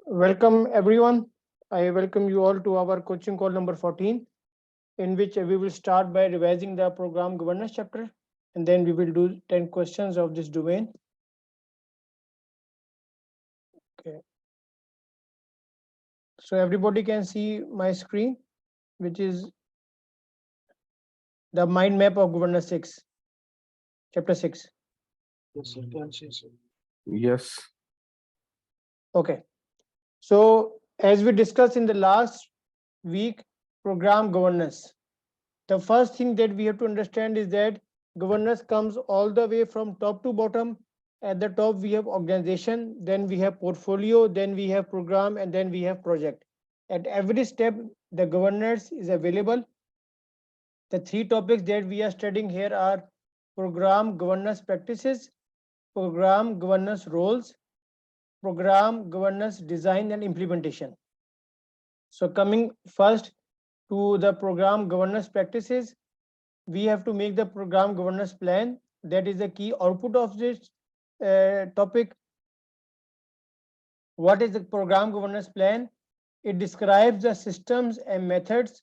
Welcome everyone. I welcome you all to our coaching call number 14, in which we will start by revising the program governance chapter, and then we will do 10 questions of this domain. Okay. So everybody can see my screen, which is the mind map of governance 6, chapter 6. Yes, sir. Can see, sir. Yes. Okay. So as we discussed in the last week, program governance. The first thing that we have to understand is that governance comes all the way from top to bottom. At the top, we have organization, then we have portfolio, then we have program, and then we have project. At every step, the governance is available. The three topics that we are studying here are program governance practices, program governance roles, program governance design and implementation. So coming first to the program governance practices, we have to make the program governance plan. That is the key output of this topic. What is the program governance plan? It describes the systems and methods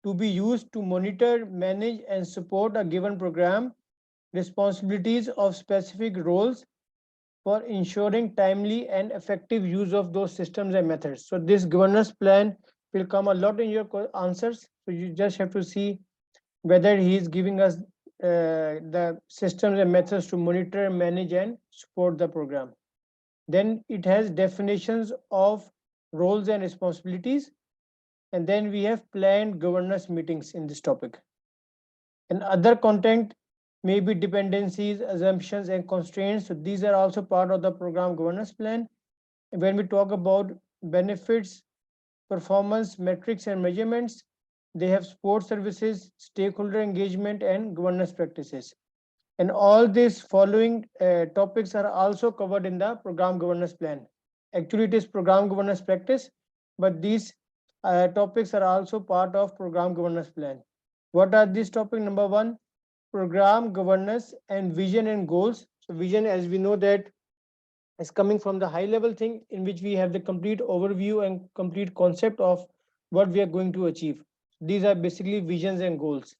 to be used to monitor, manage, and support a given program, responsibilities of specific roles for ensuring timely and effective use of those systems and methods. So this governance plan will come a lot in your answers. So you just have to see whether he is giving us the systems and methods to monitor, manage, and support the program. Then it has definitions of roles and responsibilities. And then we have planned governance meetings in this topic. And other content may be dependencies, assumptions, and constraints. So these are also part of the program governance plan. And when we talk about benefits, performance metrics and measurements, they have support services, stakeholder engagement, and governance practices. And all these following topics are also covered in the program governance plan. Actually, it is program governance practice, but these topics are also part of program governance plan. What are these topics? Number one, program governance and vision and goals. So vision, as we know, that is coming from the high level thing in which we have the complete overview and complete concept of what we are going to achieve. These are basically visions and goals.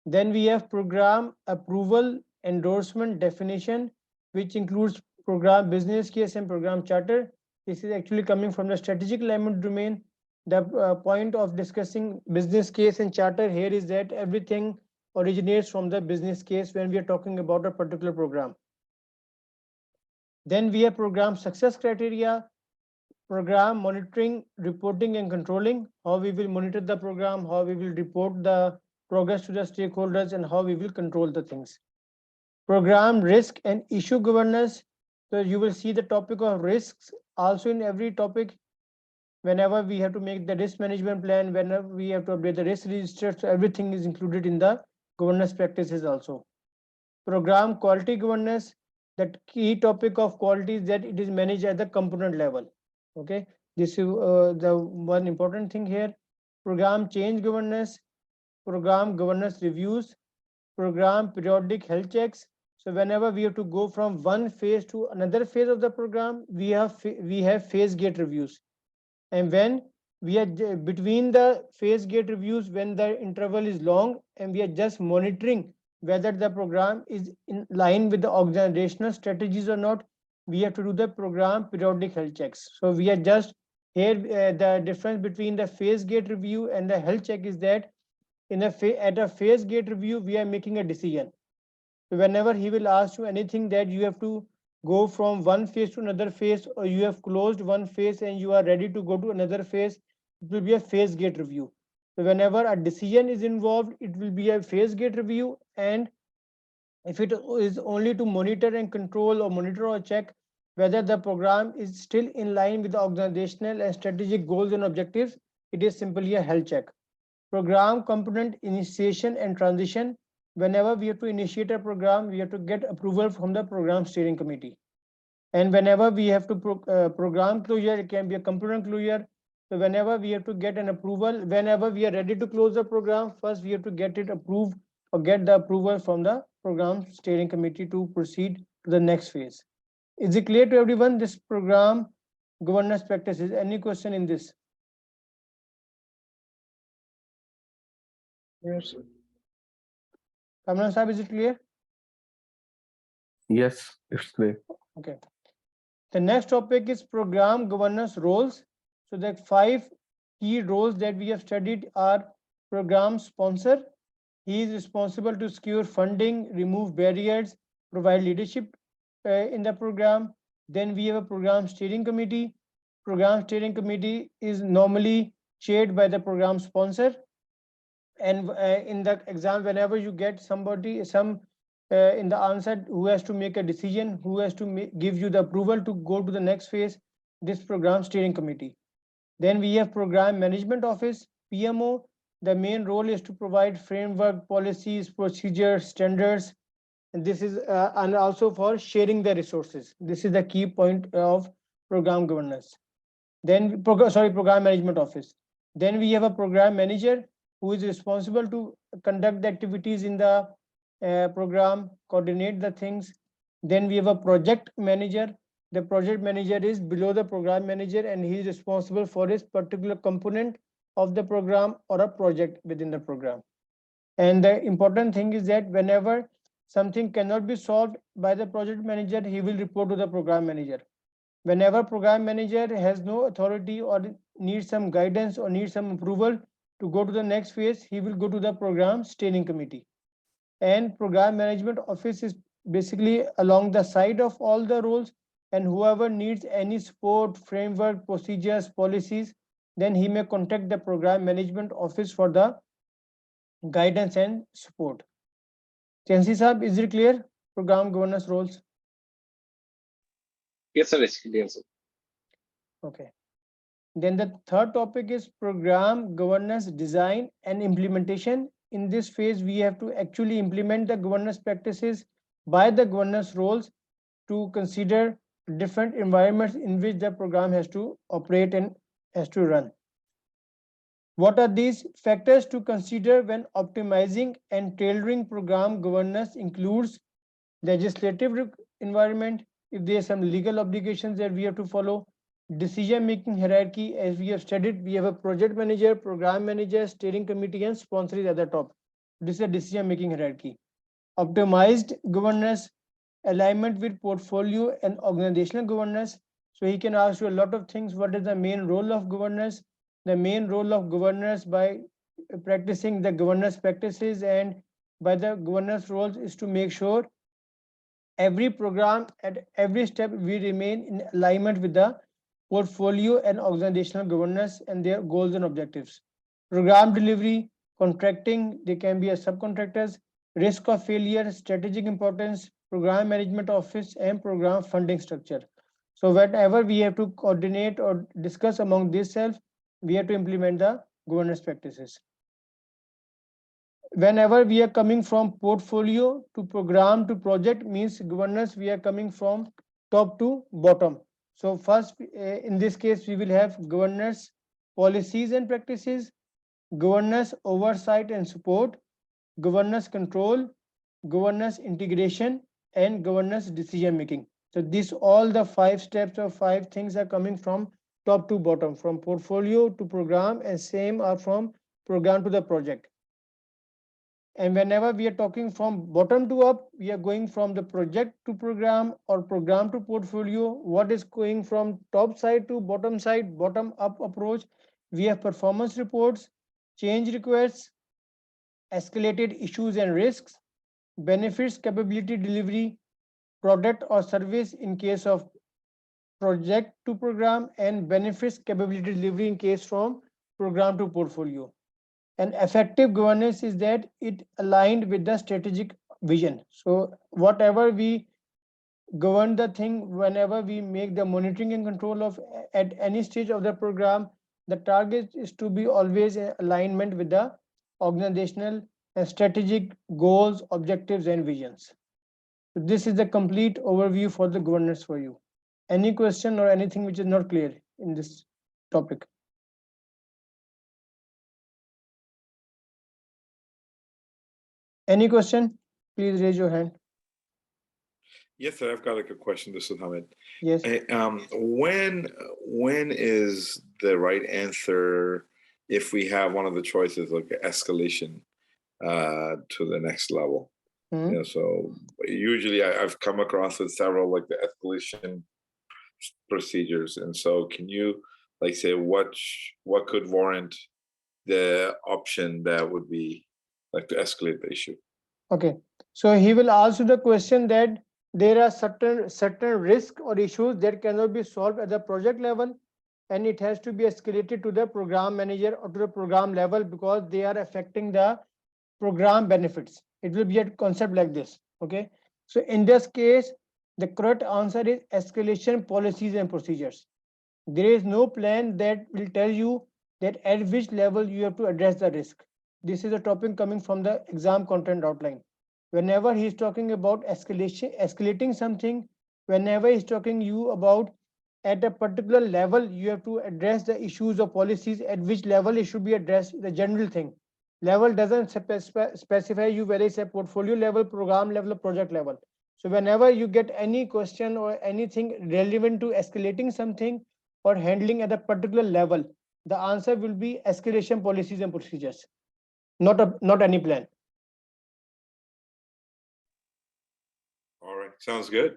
Then we have program approval, endorsement, definition, which includes program business case and program charter. This is actually coming from the strategic alignment domain. The point of discussing business case and charter here is that everything originates from the business case when we are talking about a particular program. Then we have program success criteria, program monitoring, reporting, and controlling, how we will monitor the program, how we will report the progress to the stakeholders, and how we will control the things. Program risk and issue governance. So you will see the topic of risks also in every topic. Whenever we have to make the risk management plan, whenever we have to update the risk register, so everything is included in the governance practices also. Program quality governance, the key topic of quality is that it is managed at the component level. Okay, this is the one important thing here. Program change governance, program governance reviews, program periodic health checks. So whenever we have to go from one phase to another phase of the program, we have phase gate reviews. And when we are between the phase gate reviews, when the interval is long and we are just monitoring whether the program is in line with the organizational strategies or not, we have to do the program periodic health checks. So we are just here, the difference between the phase gate review and the health check is that at a phase gate review, we are making a decision. So whenever he will ask you anything that you have to go from one phase to another phase, or you have closed one phase and you are ready to go to another phase, it will be a phase gate review. So whenever a decision is involved, it will be a phase gate review. And if it is only to monitor and control or monitor or check whether the program is still in line with the organizational and strategic goals and objectives, it is simply a health check. Program component initiation and transition. Whenever we have to initiate a program, we have to get approval from the program steering committee. And whenever we have to program closure, it can be a component closure. So whenever we have to get an approval, whenever we are ready to close the program, first we have to get it approved or get the approval from the program steering committee to proceed to the next phase. Is it clear to everyone? This program governance practices. Any question in this? Yes, sir. Kamran Sahib, is it clear? Yes, it's clear. Okay. The next topic is program governance roles. So the 5 key roles that we have studied are program sponsor. He is responsible to secure funding, remove barriers, provide leadership in the program. Then we have a program steering committee. Program steering committee is normally chaired by the program sponsor. And in the exam, whenever you get somebody, in the answer who has to make a decision, who has to give you the approval to go to the next phase, this program steering committee. Then we have program management office, PMO. The main role is to provide framework, policies, procedures, standards. And this is and also for sharing the resources. This is the key point of program governance. Then program management office. Then we have a program manager who is responsible to conduct the activities in the program, coordinate the things. Then we have a project manager. The project manager is below the program manager, and he is responsible for his particular component of the program or a project within the program. And the important thing is that whenever something cannot be solved by the project manager, he will report to the program manager. Whenever program manager has no authority or needs some guidance or needs some approval to go to the next phase, he will go to the program steering committee. And program management office is basically along the side of all the roles, and whoever needs any support, framework, procedures, policies, then he may contact the program management office for the guidance and support. Chansi Saab, is it clear? Program governance roles. Yes, sir, it's clear, sir. Okay. Then the third topic is program governance design and implementation. In this phase, we have to actually implement the governance practices by the governance roles to consider different environments in which the program has to operate and has to run. What are these factors to consider when optimizing and tailoring program governance? Includes legislative environment, if there are some legal obligations that we have to follow, decision making hierarchy. As we have studied, we have a project manager, program manager, steering committee, and sponsor is at the top. This is a decision making hierarchy. Optimized governance, alignment with portfolio and organizational governance. So he can ask you a lot of things. What is the main role of governance? The main role of governance by practicing the governance practices and by the governance roles is to make sure every program at every step we remain in alignment with the portfolio and organizational governance and their goals and objectives. Program delivery, contracting, they can be a subcontractors, risk of failure, strategic importance, program management office, and program funding structure. So whenever we have to coordinate or discuss among these self, we have to implement the governance practices. Whenever we are coming from portfolio to program to project, means governance, we are coming from top to bottom. So first, in this case, we will have governance policies and practices, governance oversight and support, governance control, governance integration, and governance decision making. So these all the 5 steps or 5 things are coming from top to bottom, from portfolio to program, and same are from program to the project. And whenever we are talking from bottom to up, we are going from the project to program or program to portfolio. What is going from top side to bottom side, bottom up approach? We have performance reports, change requests, escalated issues and risks, benefits capability delivery, product or service in case of project to program, and benefits capability delivery in case from program to portfolio. And effective governance is that it aligned with the strategic vision. So whatever we govern the thing, whenever we make the monitoring and control of at any stage of the program, the target is to be always in alignment with the organizational and strategic goals, objectives, and visions. So this is the complete overview for the governance for you. Any question or anything which is not clear in this topic? Any question? Please raise your hand. Yes, sir. I've got like a question. This is Hamid. Yes. When is the right answer if we have one of the choices like escalation to the next level? Hmm. So usually I've come across with several like the escalation procedures, and so can you like say what could warrant the option that would be like to escalate the issue? Okay. So he will ask you the question that there are certain risk or issues that cannot be solved at the project level, and it has to be escalated to the program manager or to the program level because they are affecting the program benefits. It will be a concept like this. Okay. So in this case, the correct answer is escalation policies and procedures. There is no plan that will tell you that at which level you have to address the risk. This is a topic coming from the exam content outline. Whenever he is talking about escalating something, whenever he is talking you about at a particular level, you have to address the issues or policies at which level it should be addressed, the general thing. Level doesn't specify you whether it's a portfolio level, program level, or project level. So whenever you get any question or anything relevant to escalating something, or handling at a particular level, the answer will be escalation policies and procedures, not any plan. All right, sounds good.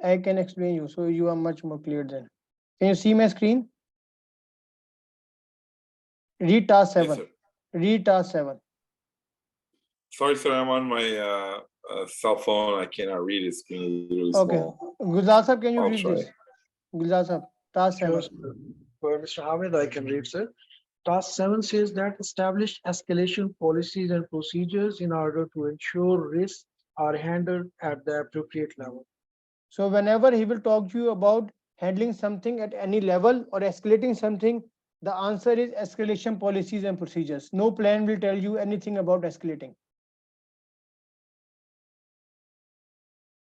I can explain you, so you are much more clear then. Can you see my screen? Read task Yes, 7. sir. Read task 7. Sorry, sir, I'm on my cell phone. I cannot read it. It's being really Okay. small. Gulzar sir, can you I'll read try. this? Gulzar sir, task Sure, 7. sir. For Mr. Hamid, I can read, sir. Task 7 says that establish escalation policies and procedures in order to ensure risks are handled at the appropriate level. So whenever he will talk to you about handling something at any level or escalating something, the answer is escalation policies and procedures. No plan will tell you anything about escalating.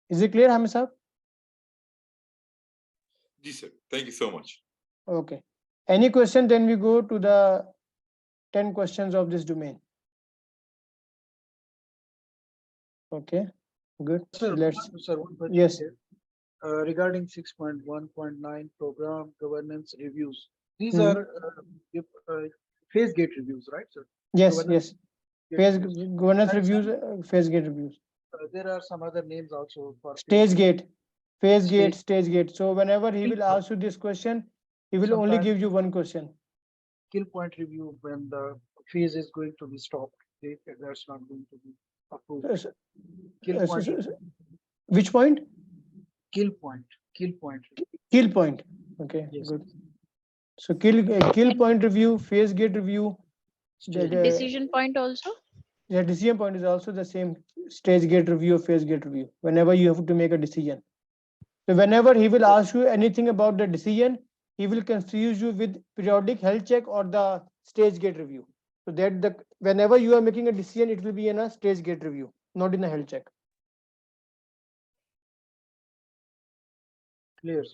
Is it clear, Hamid sir? Yes, sir. Thank you so much. Okay. Any question? Then we go to the 10 questions of this domain. Okay, good. Sir, Let's, one question yes, here. Regarding 6.1.9 program governance reviews. These mhm, are phase gate reviews, right, sir? yes, Governance yes. gate Phase reviews. governance And reviews, some, phase gate reviews. there are some other names also for phase Stage gate. gate, phase gate, Stage stage gate. So whenever he kill will point. ask you this question, he will only Sometimes give you one question. kill point review when the phase is going to be stopped. That's not going to be approved. Uh, s- Kill uh, point. Which point? Kill point. Kill point. Kill point. Okay, Yes. good. So kill And point review, phase gate review. Stage. decision point also? The decision point is also the same, stage gate review or phase gate review. Whenever you have to make a decision. So whenever he will ask you anything about the decision, he will confuse you with periodic health check or the stage gate review. So that the whenever you are making a decision, it will be in a stage gate review, not in a health check. Clear.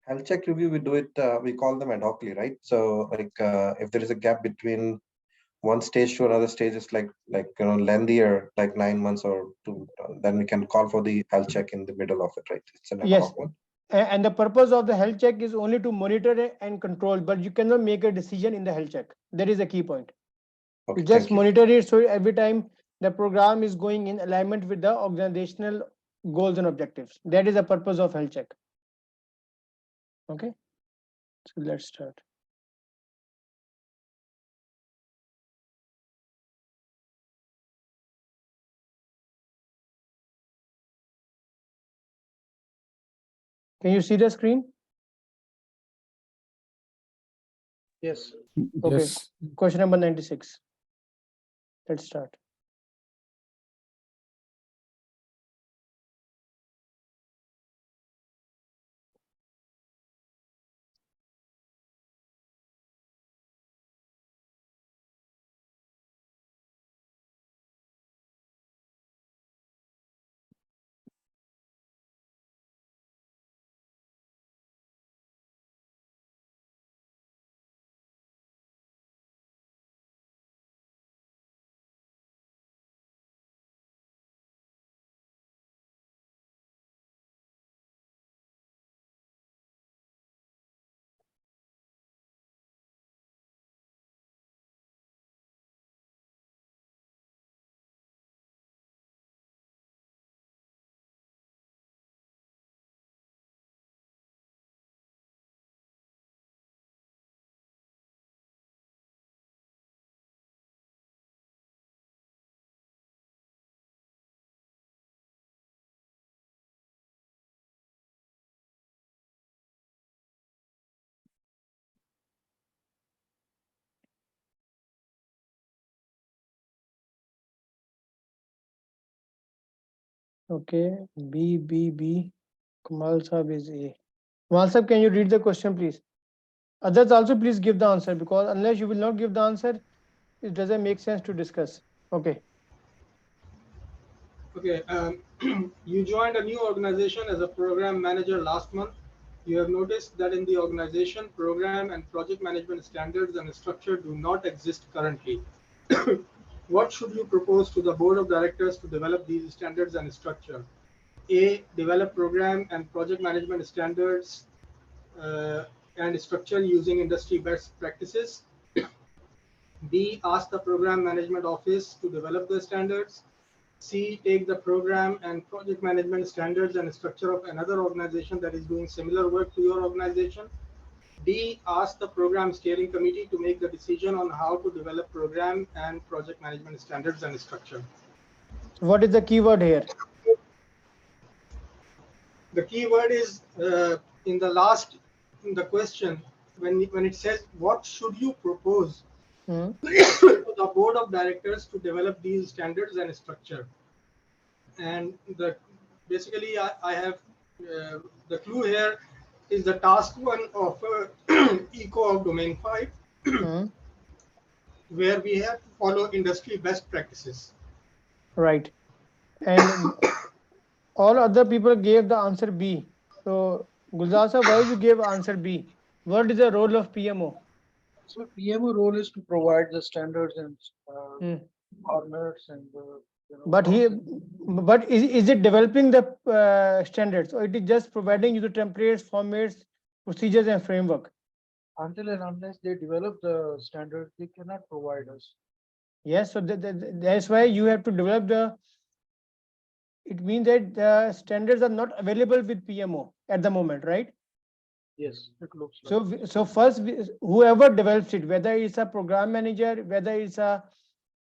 Health check review, we do it, we call them ad hocly, right? So like if there is a gap between one stage to another stage, is lengthier, like 9 months or two, then we can call for the health check in the middle of it, right? It's an ad Yes. hoc one. And the purpose of the health check is only to monitor and control, but you cannot make a decision in the health check. That is a key point. Okay, You just thank you. monitor it, so every time the program is going in alignment with the organizational goals and objectives. That is the purpose of health check. Okay, so let's start. Can you see the screen? Yes. Okay, Yes. question number 96. Let's start. Okay, B. Kamal Sahab is A. Kamal Sahab, can you read the question, please? Others also please give the answer, because unless you will not give the answer, it doesn't make sense to discuss. Okay. Okay, you joined a new organization as a program manager last month. You have noticed that in the organization, program and project management standards and structure do not exist currently. What should you propose to the board of directors to develop these standards and structure? A. Develop program and project management standards and structure using industry best practices. B. Ask the program management office to develop the standards. C. Take the program and project management standards and structure of another organization that is doing similar work to your organization. D. Ask the program steering committee to make the decision on how to develop program and project management standards and structure. So what is the keyword here? The keyword is in the last in the question when it says what should you propose to the board of directors to develop these standards and structure. And the basically I have the clue here is the task 1 of eco of domain 5 where we have to follow industry best practices. Right. And all other people gave the answer B. So Gulzar sir, why you gave answer B? What is the role of PMO? So PMO role is to provide the standards and formats and But is it developing the standards, or it is just providing you the templates, formats, procedures, and framework? until and unless they develop the standards, they cannot provide us. Yes, so that's why you have to develop the. It means that the standards are not available with PMO at the moment, right? Yes, it looks like. So first, whoever develops it, whether it's a program manager, whether it's a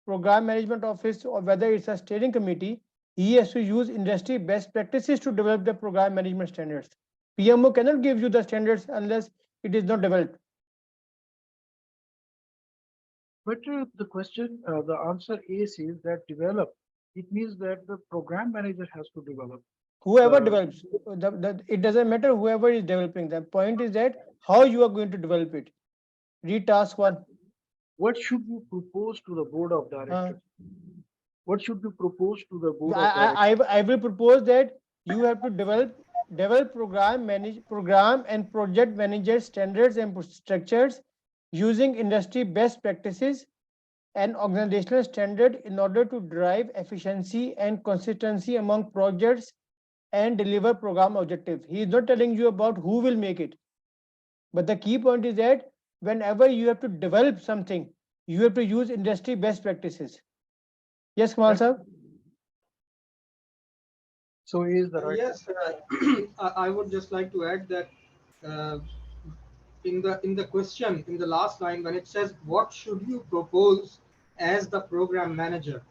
program management office, or whether it's a steering committee, he has to use industry best practices to develop the program management standards. PMO cannot give you the standards unless it is not developed. But the question, the answer A says that develop. It means that the program manager has to develop. Whoever develops, it doesn't matter whoever is developing. The point is that how you are going to develop it. Read task 1. What should you propose to the board of directors? What should you propose to the board of directors? I will propose that you have to develop program and project manager standards and structures using industry best practices and organizational standard in order to drive efficiency and consistency among projects and deliver program objectives. He is not telling you about who will make it, but the key point is that whenever you have to develop something, you have to use industry best practices. Yes, Kamal sir. So is the right. Yes, I would just like to add that uh, in the question in the last line when it says what should you propose as the program manager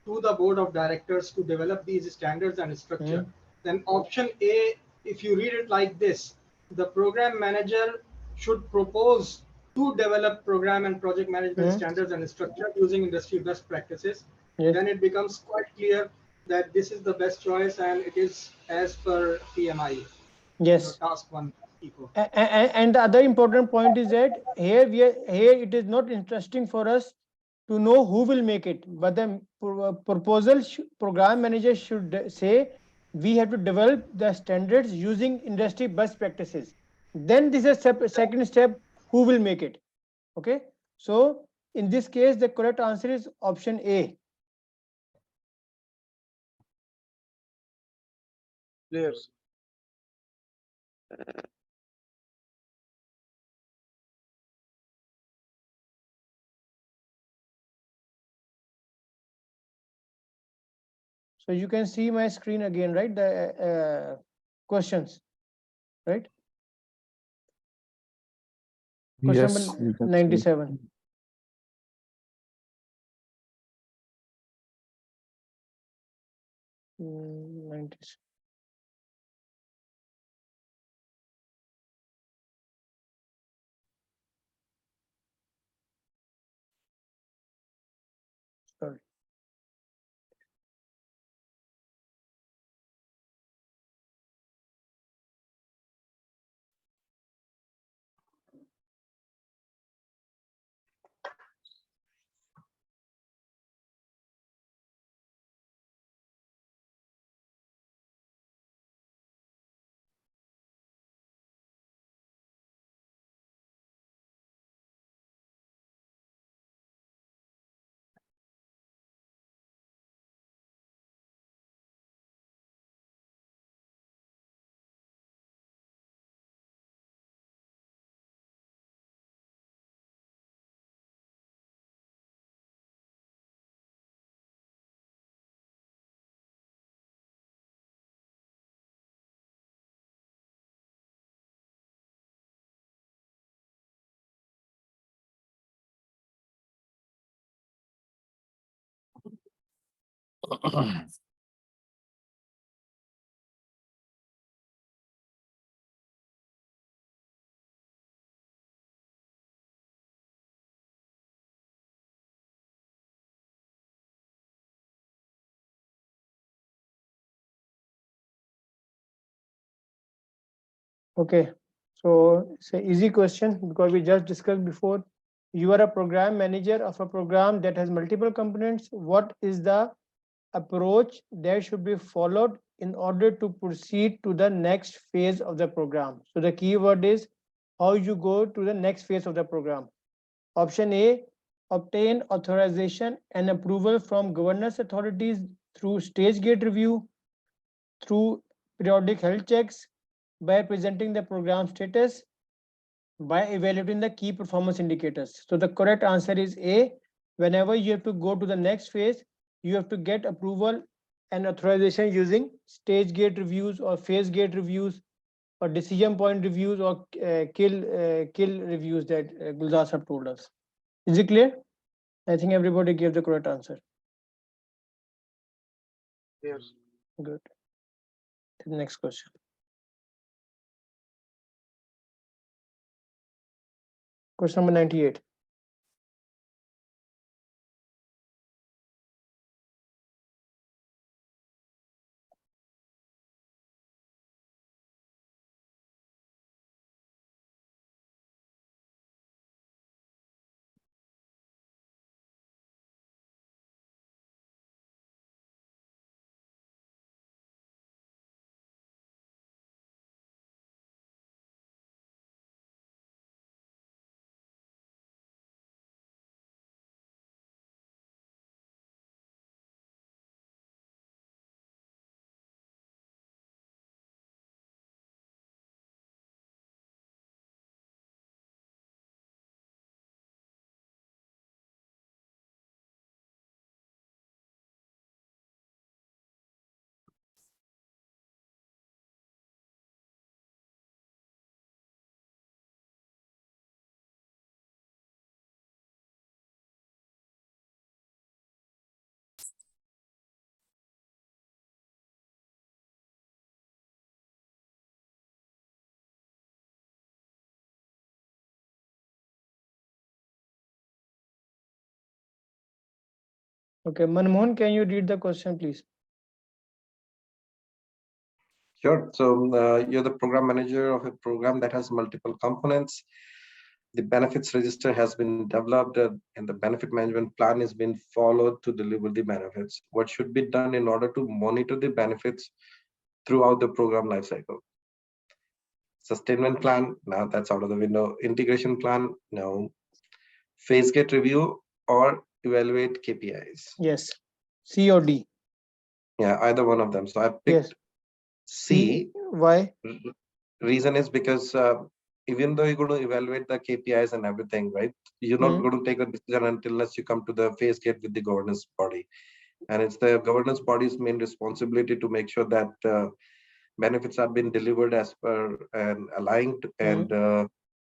to the board of directors to develop these standards and structure, then option A, if you read it like this, the program manager should propose to develop program and project management standards and structure using industry best practices. Then it becomes quite clear that this is the best choice and it is as per PMI. Yes. Task 1 eco. And the other important point is that here it is not interesting for us to know who will make it, but the proposal program manager should say we have to develop the standards using industry best practices. Then this is second step, who will make it. Okay, so in this case the correct answer is option A. Yes. So you can see my screen again, right? The questions, right? Question Yes, number 97. Sorry. Okay, so it's an easy question because we just discussed before. You are a program manager of a program that has multiple components. What is the approach that should be followed in order to proceed to the next phase of the program? So the keyword is how you go to the next phase of the program. Option A, obtain authorization and approval from governance authorities through stage gate review, through periodic health checks, by presenting the program status, by evaluating the key performance indicators. So the correct answer is A. Whenever you have to go to the next phase, you have to get approval and authorization using stage gate reviews or phase gate reviews or decision point reviews or kill reviews that Gulzar have told us. Is it clear? I think everybody gave the correct answer. Yes. Good. The next question. Question number 98. Okay, Manmohan, can you read the question, please? Sure. So you're the program manager of a program that has multiple components. The benefits register has been developed and the benefit management plan is being followed to deliver the benefits. What should be done in order to monitor the benefits throughout the program lifecycle? Sustainment plan, now that's out of the window. Integration plan, no. Phase gate review or evaluate KPIs? Yes. C or D? Yeah, either one of them. So I picked Yes. C. Why? Reason is because even though you're going to evaluate the KPIs and everything, right? You're not going to take a decision unless you come to the phase gate with the governance body. And it's the governance body's main responsibility to make sure that benefits are being delivered as per and aligned and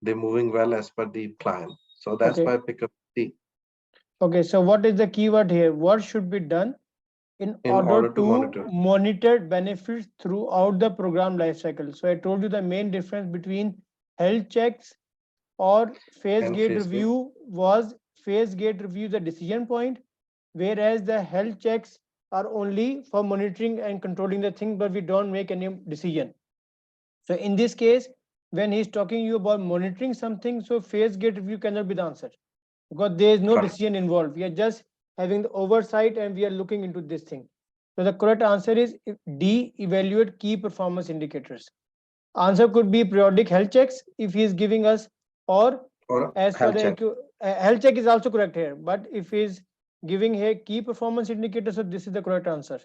they're moving well as per the plan. So that's why I pick up C. Okay, so what is the keyword here? What should be done in order to monitor benefits throughout the program lifecycle? So I told you the main difference between health checks or phase gate review was phase gate review the decision point, whereas the health checks are only for monitoring and controlling the thing, but we don't make any decision. So in this case, when he's talking you about monitoring something, so phase gate review cannot be the answer because there is no decision involved. We are just having the oversight and we are looking into this thing. So the correct answer is D, evaluate key performance indicators. Answer could be periodic health checks if he is giving us, or as per the health check is also correct here, but if he is giving here key performance indicators, so this is the correct answer.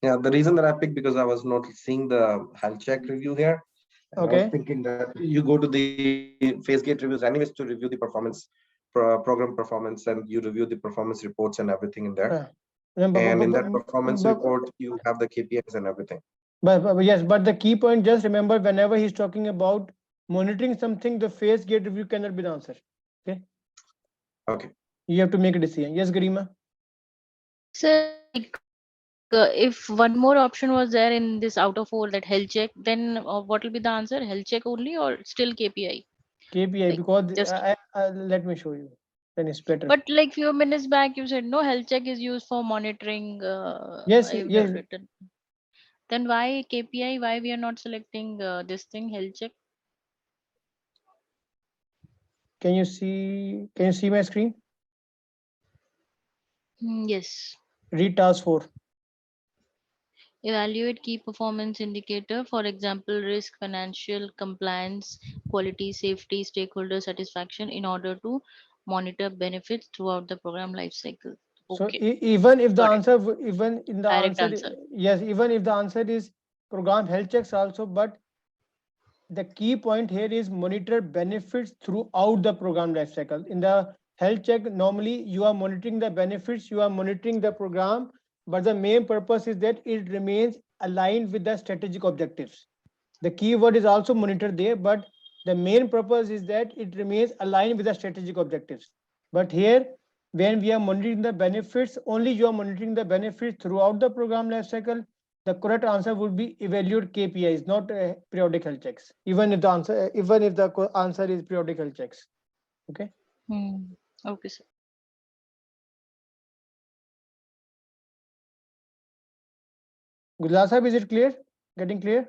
Yeah, the reason that I picked because I was not seeing the health check review here. I was thinking that you go to the phase gate reviews anyways to review the performance, program performance, and you review the performance reports and everything in there. And in that performance report, you have the KPIs and everything. But yes, but the key point, just remember, whenever he's talking about monitoring something, the phase gate review cannot be the answer. Okay. Okay. You have to make a decision. Yes, Garima. Sir, like if one more option was there in this out of all, that health check, then what will be the answer? Health check only or still KPI? KPI, Like because just, let me show you, then it's better. but like few minutes back you said no, health check is used for monitoring. Yes, You have yes. written. Then why KPI? Why we are not selecting this thing, health check? Can you see my screen? Yes. Read task 4. Evaluate key performance indicator, for example, risk, financial, compliance, quality, safety, stakeholder satisfaction, in order to monitor benefits throughout the program life cycle. So Okay, even if the got it. answer, even in the Direct answer, answer. yes, even if the answer is program health checks also, but the key point here is monitor benefits throughout the program life cycle. In the health check, normally you are monitoring the benefits, you are monitoring the program, but the main purpose is that it remains aligned with the strategic objectives. The keyword is also monitored there, but the main purpose is that it remains aligned with the strategic objectives. But here, when we are monitoring the benefits, only you are monitoring the benefits throughout the program life cycle. The correct answer would be evaluate KPIs, not periodic health checks. Even if the answer is periodic health checks. Okay. Hmm. Okay, sir. Gulzar Sahib, is it clear? Getting clear?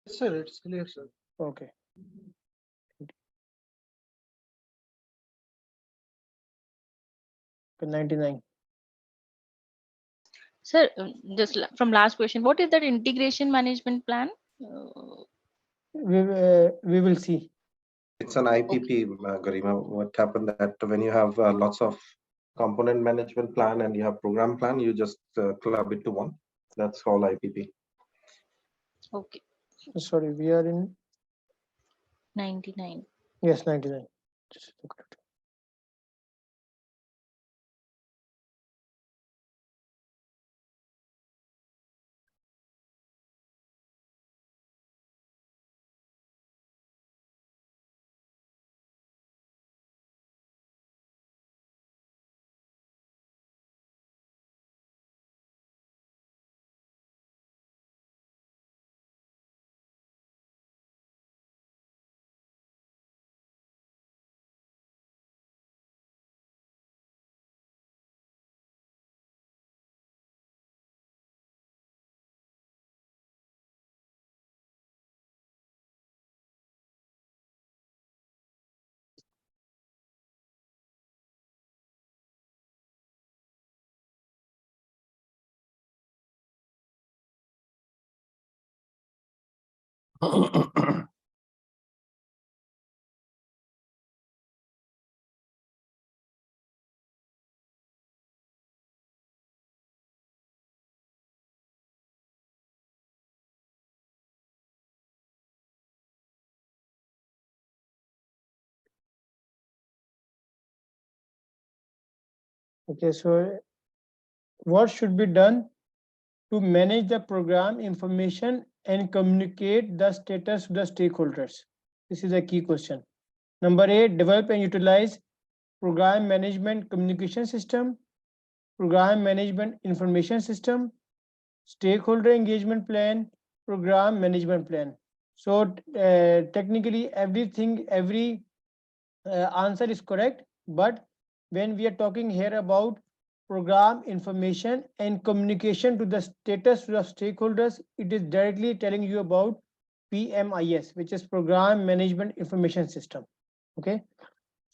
Yes, sir, it's clear, sir. Okay. Okay, 99. Sir, just from last question, what is that integration management plan? Uh, We will see. It's an IPP, Garima. What happened that when you have lots of component management plan and you have program plan, you just club it to one. That's all IPP. okay, Sorry, we are in, 99. yes, 99. Just look at it. Okay, so what should be done to manage the program information and communicate the status to the stakeholders? This is a key question. Number 8, develop and utilize program management communication system, program management information system, stakeholder engagement plan, program management plan. So technically every answer is correct, but when we are talking here about program information and communication to the status to the stakeholders, it is directly telling you about PMIS, which is program management information system. Okay,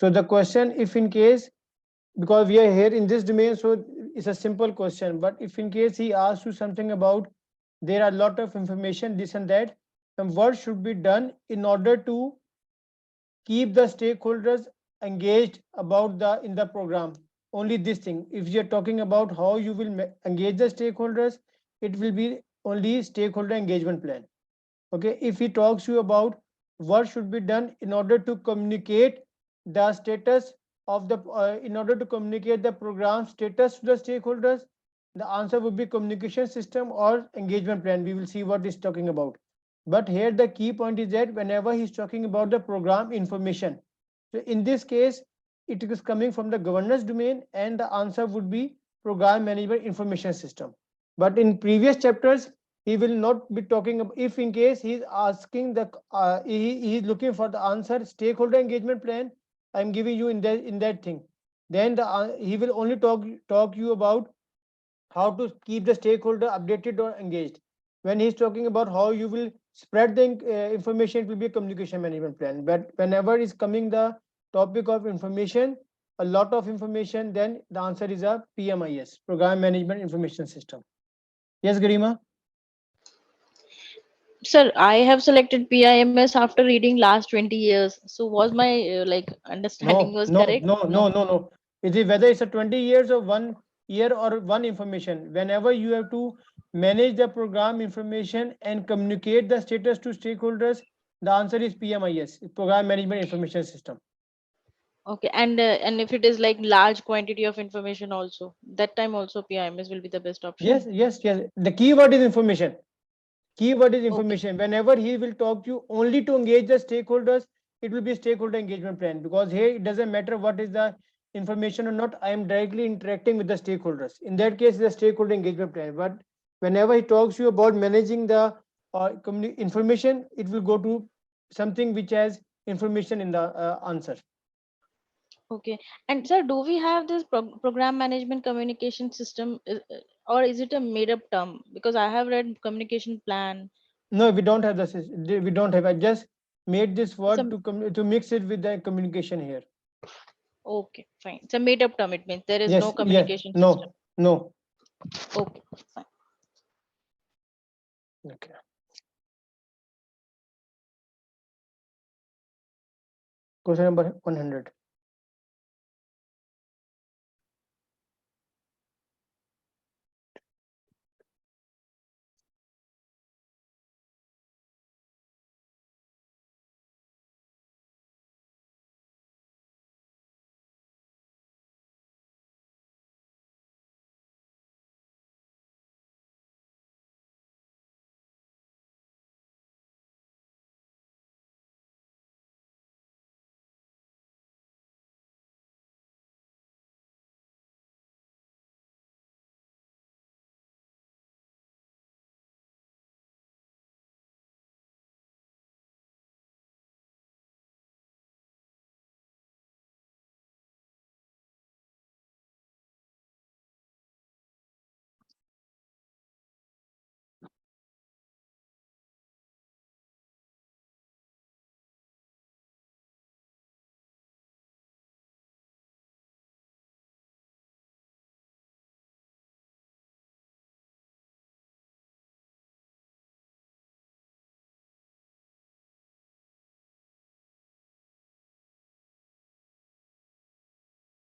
so the question, if in case, because we are here in this domain, so it's a simple question, but if in case he asks you something about there are a lot of information, this and that, then what should be done in order to keep the stakeholders engaged about the in the program? Only this thing, if you're talking about how you will engage the stakeholders, it will be only stakeholder engagement plan. Okay, if he talks you about what should be done in order to communicate the status of the in order to communicate the program status to the stakeholders, the answer would be communication system or engagement plan. We will see what he's talking about. But here the key point is that whenever he's talking about the program information, so in this case it is coming from the governance domain, and the answer would be program management information system. But in previous chapters, he will not be talking about, if in case he is asking the he is looking for the answer stakeholder engagement plan, I'm giving you in that thing. Then he will only talk you about how to keep the stakeholder updated or engaged. When he's talking about how you will spread the information, it will be a communication management plan. But whenever is coming the topic of information, a lot of information, then the answer is a PMIS, program management information system. Yes, Garima? Sir, I have selected PIMS after reading last 20 years. So was my like understanding No, was no, correct? no, no, No. no, no. It is whether it's a 20 years or 1 year or one information. Whenever you have to manage the program information and communicate the status to stakeholders, the answer is PMIS, program management information system. Okay, and if it is like large quantity of information also, that time also PIMS will be the best Yes, option. yes, yes. The keyword is information. Keyword is Okay. information. Whenever he will talk to you only to engage the stakeholders, it will be stakeholder engagement plan, because here it doesn't matter what is the information or not. I am directly interacting with the stakeholders. In that case, the stakeholder engagement plan. But whenever he talks to you about managing the information, it will go to something which has information in the answer. Okay. And sir, do we have this program management communication system, or is it a made up term? Because I have read communication plan. No, we don't have the we don't have. I just made this It's word a to mix it with the communication here. okay, fine. It's a made up term. It means there is no Yes, yes, communication system. no, no. Okay, fine. Okay. Question number 100.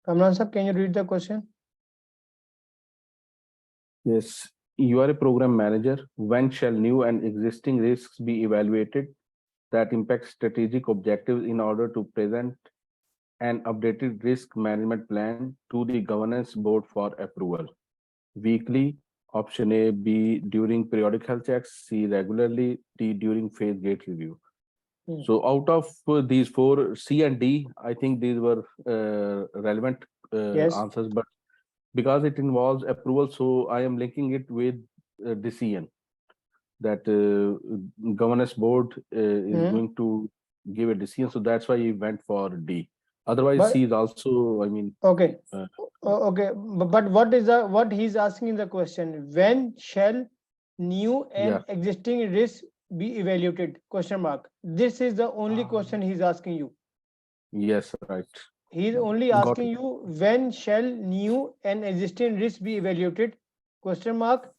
Kamran sir, can you read the question? Yes, you are a program manager. When shall new and existing risks be evaluated that impact strategic objectives in order to present an updated risk management plan to the governance board for approval? Weekly, option A, B, during periodic health checks, C, regularly, D, during phase gate review. So out of these four, C and D, I think these were relevant Yes. answers, but because it involves approval, so I am linking it with decision that governance board is going to give a decision. So that's why he went for D. Otherwise, But C is also, I mean, okay, uh, okay. But what he's asking in the question? When shall new yeah, and existing risks be evaluated? Question mark. This is the only question he's asking you. yes, right. He is only Got asking it. you when shall new and existing risks be evaluated? Question mark.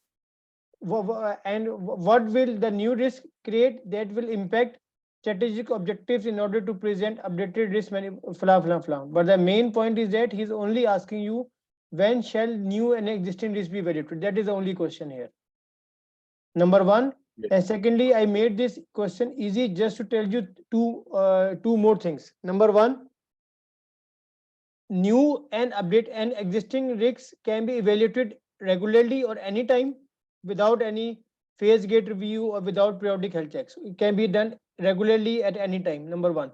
And what will the new risk create that will impact strategic objectives in order to present updated risk fla. But the main point is that he's only asking you when shall new and existing risks be evaluated. That is the only question here. Number one. Yeah. And secondly, I made this question easy just to tell you two more things. Number one, new and update and existing risks can be evaluated regularly or anytime without any phase gate review or without periodic health checks. It can be done regularly at any time. Number one,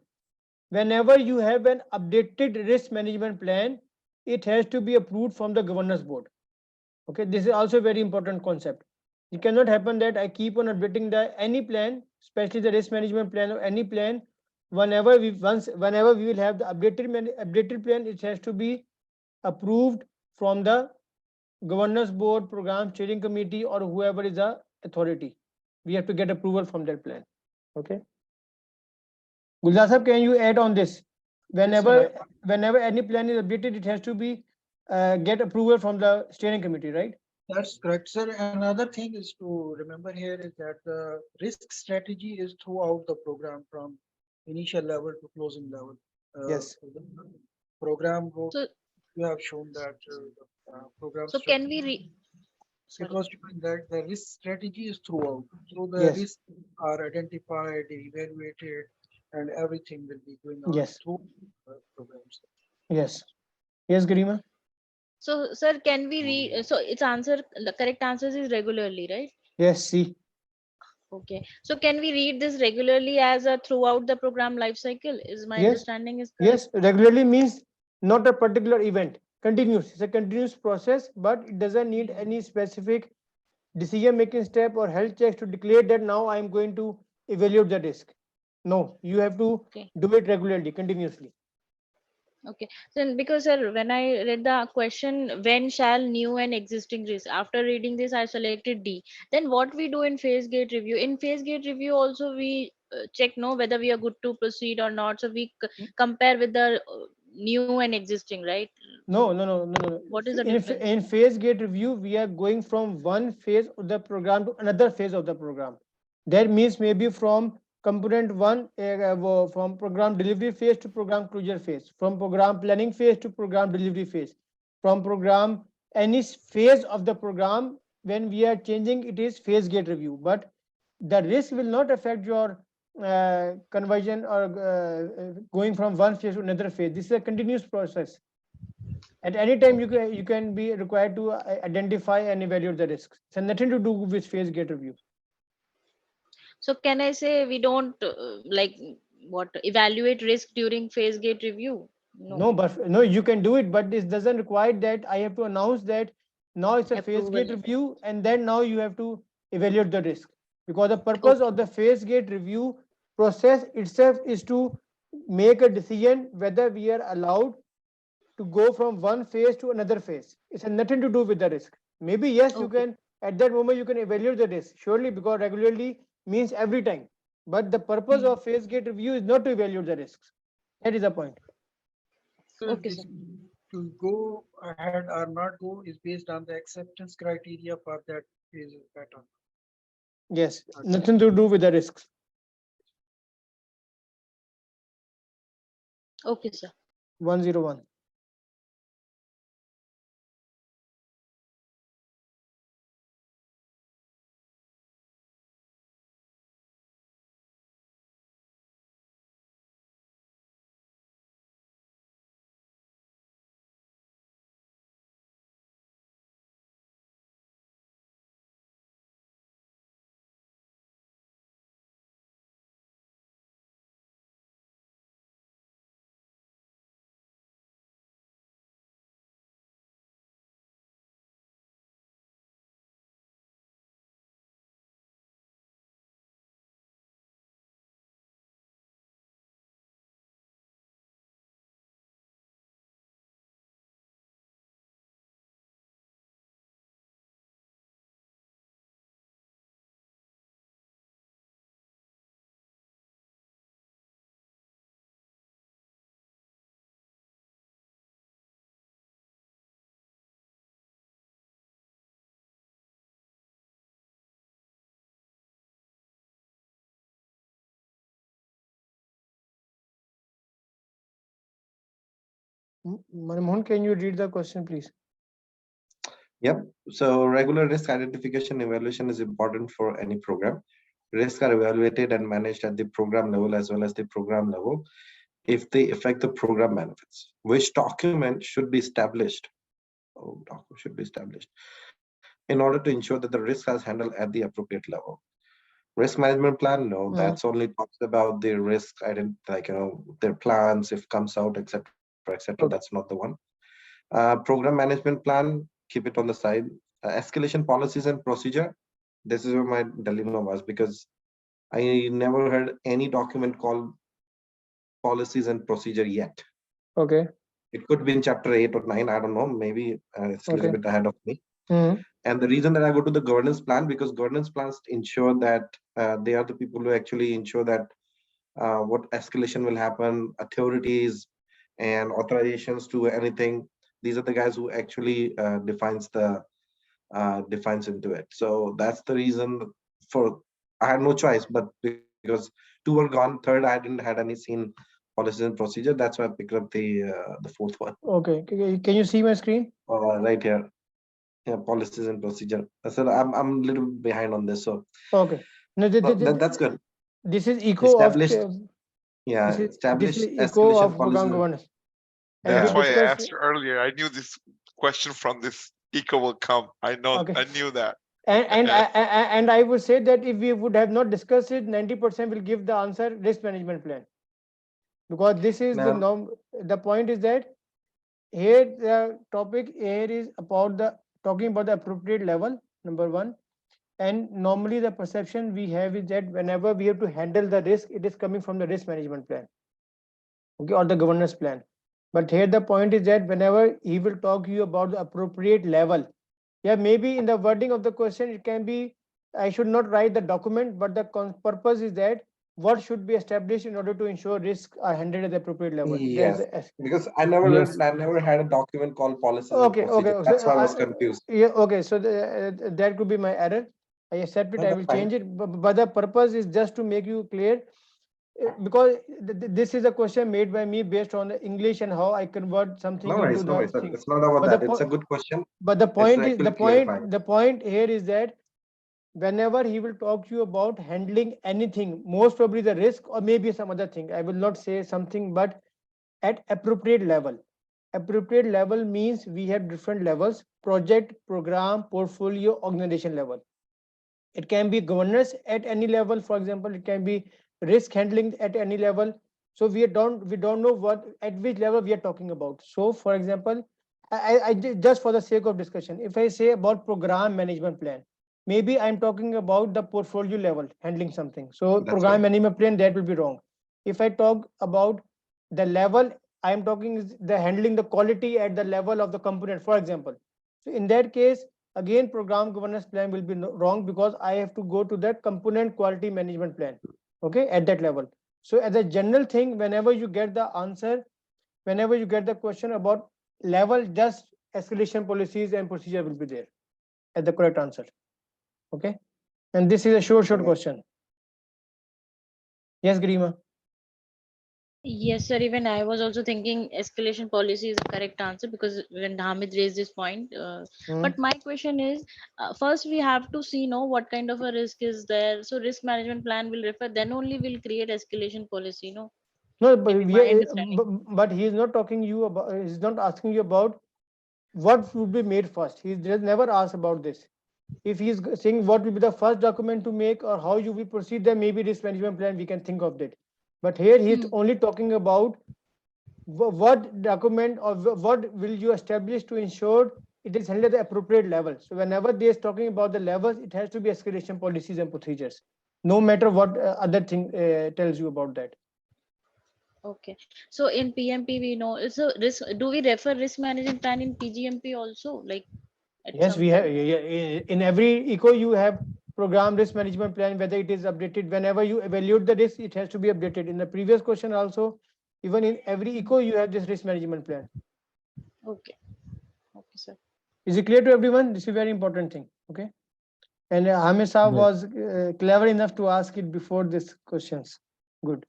whenever you have an updated risk management plan, it has to be approved from the governance board. Okay, this is also a very important concept. It cannot happen that I keep on updating the any plan, especially the risk management plan or any plan. Whenever we will have the updated plan, it has to be approved from the governance board, program steering committee, or whoever is the authority. We have to get approval from that plan. Okay. Gulzar sahab, can you add on this? Whenever any plan is updated, it has to be get approval from the steering committee, right? That's correct, sir. Another thing is to remember here is that the risk strategy is throughout the program from initial level to closing level. Yes. The program book, So, you have shown that the program so can we strategy. It sorry. was showing that the risk strategy is throughout. So the Yes. risks are identified, evaluated, and everything will be going on Yes. through programs. Yes. Yes, Garima. So, sir, can we read? So, its answer, the correct answers is regularly, right? Yes. See. Okay. So, can we read this regularly as a throughout the program life cycle? Is my Yes. understanding is correct? Yes. Regularly means not a particular event. Continuous. It's a continuous process, but it doesn't need any specific decision making step or health checks to declare that now I am going to evaluate the risk. No, you have to Okay. do it regularly, continuously. Okay. So, because sir, when I read the question, when shall new and existing risk? After reading this, I selected D. Then what we do in phase gate review? In phase gate review, also we check no whether we are good to proceed or not. So we compare with the new and existing, right? No, So no, no, no, no. what is the In, difference? in phase gate review, we are going from one phase of the program to another phase of the program. That means maybe from component one, from program delivery phase to program closure phase, from program planning phase to program delivery phase, from program any phase of the program. When we are changing, it is phase gate review. But the risk will not affect your conversion or going from one phase to another phase. This is a continuous process. At any time, Okay. you can be required to identify and evaluate the risks. It's nothing to do with phase gate review. So can I say we don't like what evaluate risk during phase gate review? No. No, but no, you can do it, but this doesn't require that I have to announce that now it's a phase Approval. gate review, and then now you have to evaluate the risk. Because the purpose Okay. of the phase gate review process itself is to make a decision whether we are allowed to go from one phase to another phase. It's nothing to do with the risk. Maybe yes, you Okay. can at that moment you can evaluate the risk, surely, because regularly means every time. But the purpose of phase gate review is not to evaluate the risks. That is the point. So Okay, this sir. to go ahead or not go is based on the acceptance criteria for that is pattern. Yes, nothing to do with the risks. Okay, sir. 101. Manmohan, can you read the question, please? Yep. So regular risk identification evaluation is important for any program. Risks are evaluated and managed at the program level as well as the program level if they affect the program benefits. Which document should be established? Oh, document should be established in order to ensure that the risk has handled at the appropriate level. Risk management plan, no, that's only talks about the risk, like their plans if comes out, etc., etc. That's not the one. Program management plan, keep it on the side. escalation policies and procedure. This is where my dilemma was, because I never heard any document called policies and procedure yet. Okay. It could be in chapter 8 or 9. I don't know. Maybe it's a little Okay. bit ahead of me. Mhm. And the reason that I go to the governance plan, because governance plans ensure that they are the people who actually ensure that what escalation will happen, authorities and authorizations to anything. These are the guys who actually defines into it. So that's the reason for I had no choice, but because two were gone, third I didn't had any scene policies and procedure. That's why I picked up the fourth one. Okay. Can you see my screen? Right here. Yeah, policies and procedure. So I'm a little behind on this. So Okay. No, that's good. this is echo of Established, this yeah, is established echo escalation of program policies. governance. And we That's Yeah. why I discuss. asked earlier. I knew this question from this eco will come. I Okay. knew that. And I would say that if we would have not discussed it, 90% will give the answer risk management plan, because this is the Now, norm. The point is that here the topic here is about the talking about the appropriate level, number one. And normally the perception we have is that whenever we have to handle the risk, it is coming from the risk management plan, okay, or the governance plan. But here the point is that whenever he will talk to you about the appropriate level, yeah, maybe in the wording of the question it can be, I should not write the document, but the purpose is that what should be established in order to ensure risks are handled at the appropriate level. There's yes, the because I never Yes. read, I never had a document called policies and okay, procedure. okay. That's So why I was confused. yeah, okay. So that could be my error. I accept it. No, I that's will fine. change it. But the purpose is just to make you clear, because this is a question made by me based on the English and how I convert something into No the worries. thing. It's not about But the that. It's a point, good question. but the It's point to is actually clarify. the point here is that whenever he will talk to you about handling anything, most probably the risk or maybe some other thing, I will not say something, but at appropriate level. Appropriate level means we have different levels: project, program, portfolio, organization level. It can be governance at any level. For example, it can be risk handling at any level. So we don't know what at which level we are talking about. So for example, just for the sake of discussion, if I say about program management plan, maybe I'm talking about the portfolio level handling something. So That's program right. management plan, that will be wrong. If I talk about the level, I'm talking is the handling the quality at the level of the component, for example. So in that case, again program governance plan will be wrong, because I have to go to that component quality management plan, okay, at that level. So as a general thing, whenever you get the answer, whenever you get the question about level, just escalation policies and procedure will be there as the correct answer, okay. And this is a short question. Yes, Grima. Yes, sir. Even I was also thinking escalation policy is the correct answer, because when Hamid raised this point. Hmm. But my question is, first we have to see, know what kind of a risk is there. So risk management plan will refer, then only will create escalation policy. No, No, but maybe my understanding. but he is not talking you about, he's not asking you about what would be made first. He just never asked about this. If he is saying what will be the first document to make or how you will proceed, then maybe risk management plan we can think of that. But here he is Hmm. only talking about what document or what will you establish to ensure it is handled at the appropriate level. So whenever they is talking about the levels, it has to be escalation policies and procedures, no matter what other thing tells you about that. Okay. So in PMP we know it's a risk. Do we refer risk management plan in PGMP also, like at Yes, some we have, point? in every eco you have program risk management plan, whether it is updated whenever you evaluate the risk, it has to be updated. In the previous question also, even in every eco you have this risk management plan. Okay. Okay, sir. Is it clear to everyone? This is a very important thing, okay. And Hamid Saab Yes. was clever enough to ask it before this questions. Good.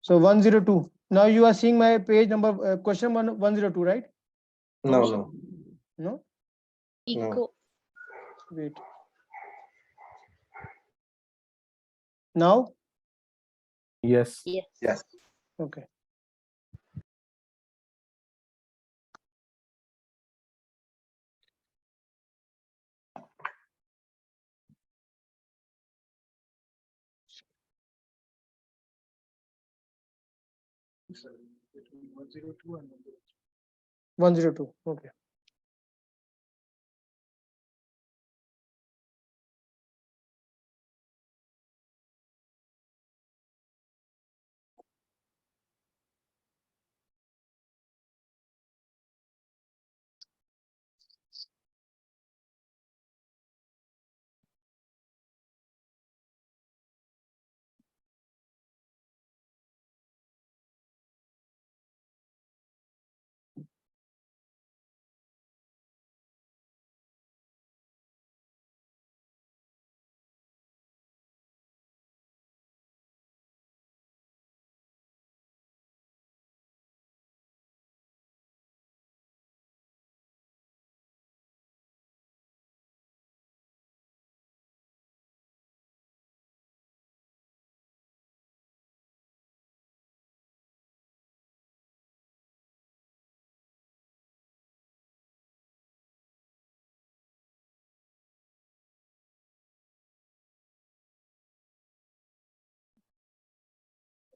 So 102. Now you are seeing my page number, question 102, right? No, no, No? no. Eco. Wait. Now? Yes. Yes. Yes. Okay. Between 102 and 103. 102. Okay.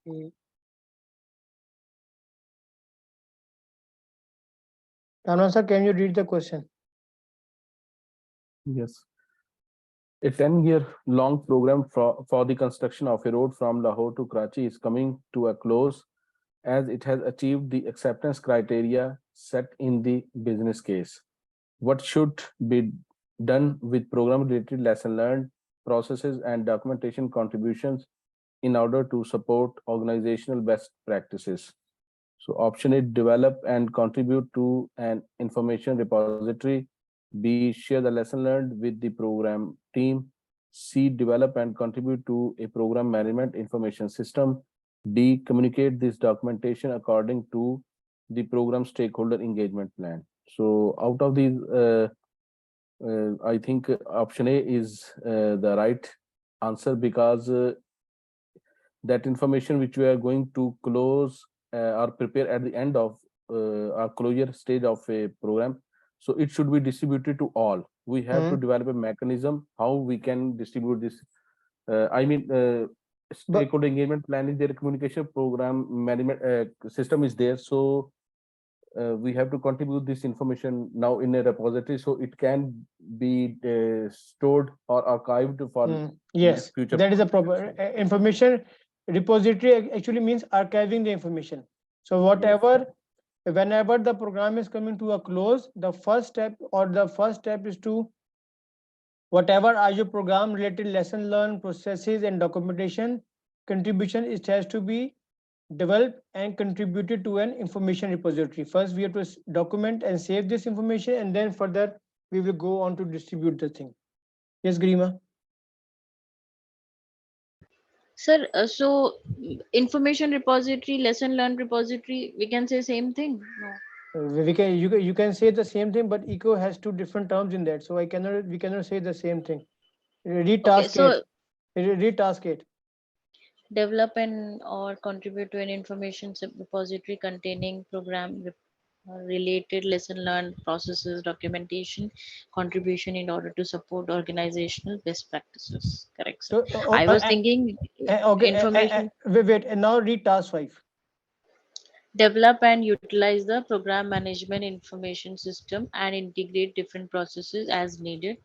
Okay. Kamran sir, can you read the question? Yes. A 10-year long program for the construction of a road from Lahore to Karachi is coming to a close as it has achieved the acceptance criteria set in the business case. What should be done with program related lesson learned, processes, and documentation contributions in order to support organizational best practices? So option A, develop and contribute to an information repository. B, share the lesson learned with the program team. C, develop and contribute to a program management information system. D, communicate this documentation according to the program stakeholder engagement plan. So out of these, I think option A is the right answer, because that information which we are going to close or prepare at the end of our closure stage of a program, so it should be distributed to all. We have to Hmm. develop a mechanism how we can distribute this. I mean, But stakeholder engagement plan is there, communication program management system is there. So we have to contribute this information now in a repository so it can be stored or archived for yes, future that is a purposes. proper So information repository actually means archiving the information. So yes, whenever the program is coming to a close, the first step is to whatever are your program related lesson learned processes and documentation contribution, it has to be developed and contributed to an information repository. First we have to document and save this information, and then further we will go on to distribute the thing. Yes, Grima. Sir, so information repository, lesson learned repository, we can say same thing? No. You can say the same thing, but eco has two different terms in that, so we cannot say the same thing. Read Okay, task 8. so Read task 8. develop and or contribute to an information repository containing related lesson learned processes, documentation, contribution in order to support organizational best practices. Correct, sir. So I was thinking okay, information. wait, and now read task 5. Develop and utilize the program management information system and integrate different processes as needed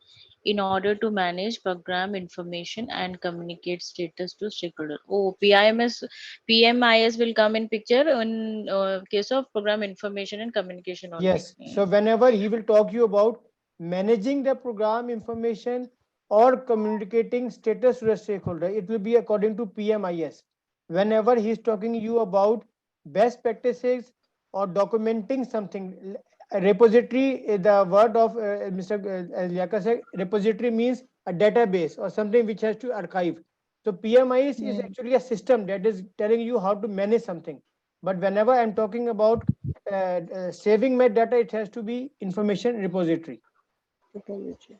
in order to manage program information and communicate status to stakeholder. Oh, PMIS will come in picture in case of program information and communication only. Yes, so whenever he will talk you about managing the program information or communicating status to the stakeholder, it will be according to PMIS. Whenever he is talking you about best practices or documenting something, a repository, the word of Mr. Liaka said, repository means a database or something which has to archive. So PMIS is Hmm. actually a system that is telling you how to manage something. But whenever I'm talking about saving my data, it has to be information repository. Repository.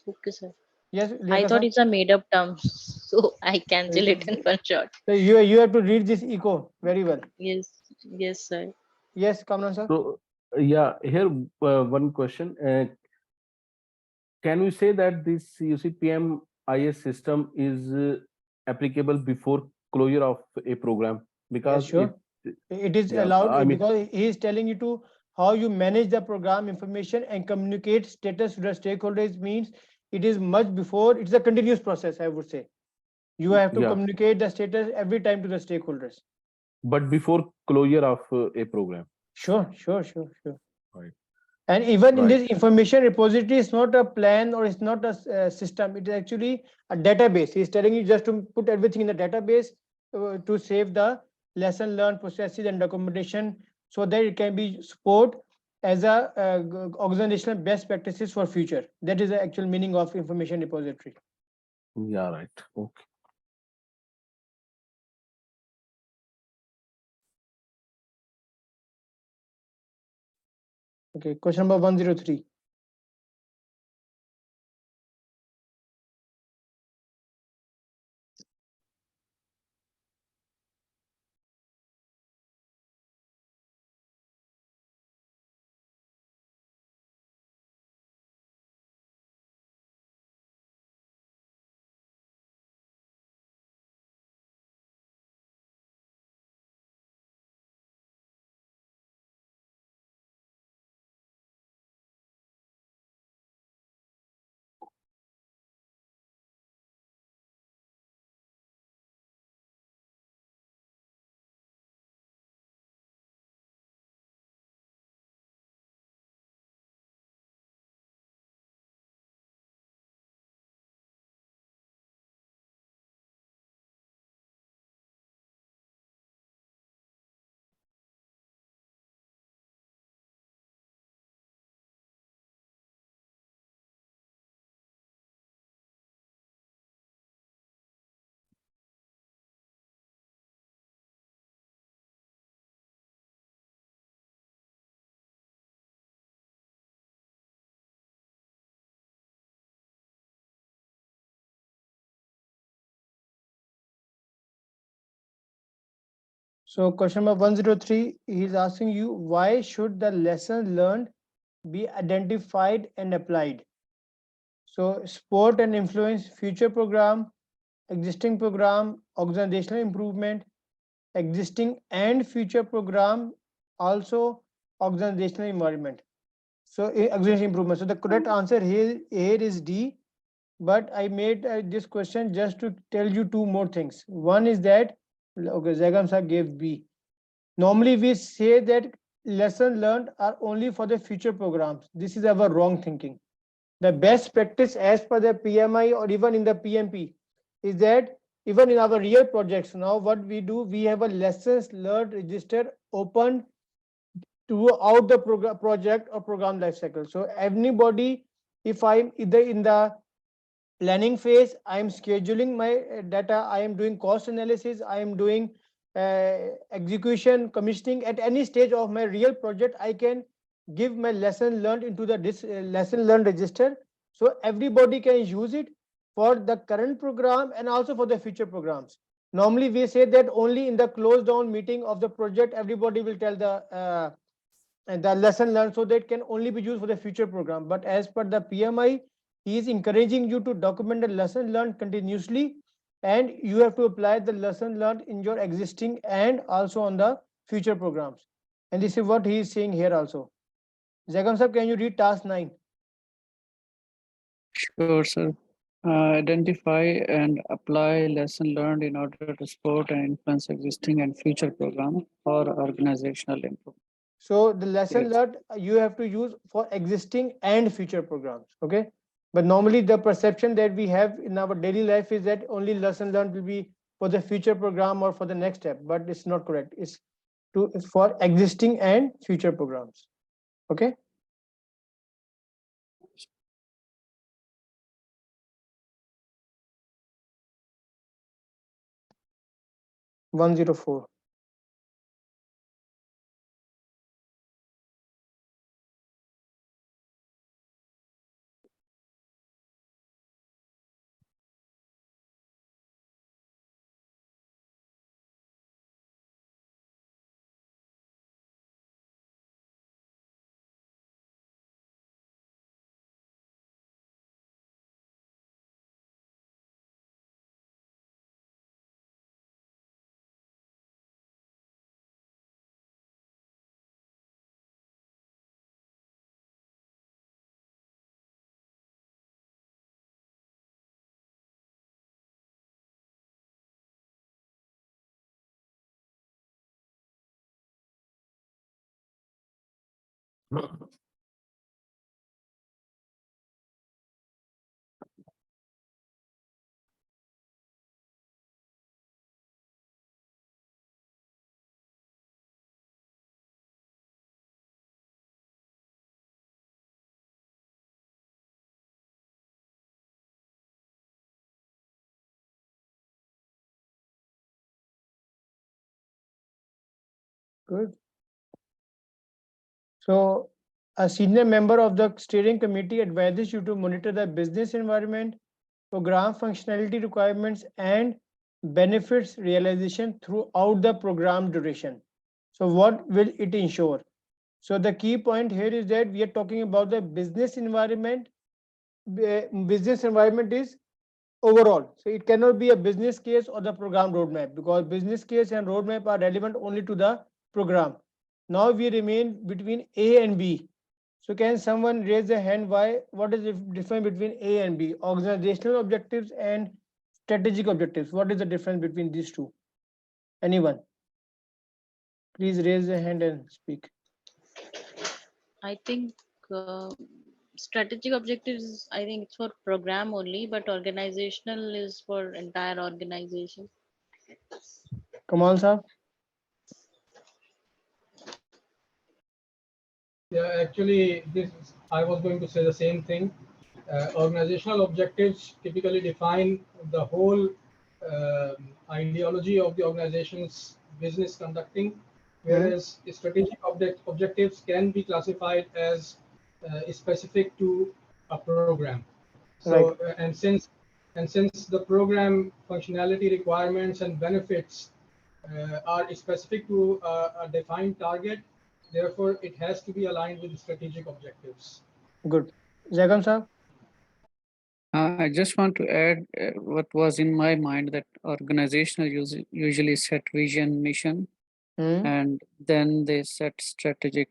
Okay, sir. Yes, I Liaka thought sir. it's a made up term, so I cancel it in Uh, one shot. So you have to read this eco very well. Yes, yes, sir. Yes, Kamran sir. so yeah, here one question. Can we say that this UCPMIS system is applicable before closure of a program? Yes, Because sure. It is yeah, allowed I mean, because he is telling you to how you manage the program information and communicate status to the stakeholders. Means it is much before. It's a continuous process, I would say. You have to yeah, communicate the status every time to the stakeholders. but before closure of a program. Sure, sure, sure, sure. Right, And even in right. this information repository, it's not a plan or it's not a system. It is actually a database. He's telling you just to put everything in the database to save the lesson learned processes and documentation so that it can be support as a organizational best practices for future. That is the actual meaning of information repository. Yeah, right. Okay. Okay, question number 103. So question number 103, he is asking you, why should the lesson learned be identified and applied? So support and influence future program, existing program, organizational improvement, existing and future program, also organizational environment. So organizational improvement. So the correct answer here is D. But I made this question just to tell you two more things. One is that, okay, Zagam sir gave B. Normally we say that lesson learned are only for the future programs. This is our wrong thinking. The best practice as per the PMI or even in the PMP is that even in our real projects now, what we do, we have a lessons learned register open throughout the project or program lifecycle. So anybody, if I'm either in the planning phase, I am scheduling my data, I am doing cost analysis, I am doing execution, commissioning, at any stage of my real project, I can give my lesson learned into the lesson learned register. So everybody can use it for the current program and also for the future programs. Normally we say that only in the closed down meeting of the project, everybody will tell the lesson learned, so that can only be used for the future program. But as per the PMI, he is encouraging you to document the lesson learned continuously, and you have to apply the lesson learned in your existing and also on the future programs. And this is what he is saying here also. Zagam sir, can you read task 9? Sure, sir. Identify and apply lesson learned in order to support and influence existing and future program for organizational improvement. So the lesson Yes. learned you have to use for existing and future programs. Okay. But normally the perception that we have in our daily life is that only lesson learned will be for the future program or for the next step, but it's not correct. It's for existing and future programs. Okay. One 104. Good. So a senior member of the steering committee advises you to monitor the business environment, program functionality requirements, and benefits realization throughout the program duration. So what will it ensure? So the key point here is that we are talking about the business environment. Business environment is overall. So it cannot be a business case or the program roadmap, because business case and roadmap are relevant only to the program. Now we remain between A and B. So can someone raise a hand? Why? What is the difference between A and B? Organizational objectives and strategic objectives. What is the difference between these two? Anyone? Please raise a hand and speak. I think strategic objectives, I think it's for program only, but organizational is for entire organization. Kamal sir. Yeah, actually, I was going to say the same thing. Organizational objectives typically define the whole ideology of the organization's business conducting, whereas strategic objectives can be classified as specific to a program. Right. So, and since the program functionality requirements and benefits are specific to a defined target. Therefore, it has to be aligned with strategic objectives. Good. Jagam sir? I just want to add what was in my mind, that organizational usually set vision, mission, Hmm. and then they set strategic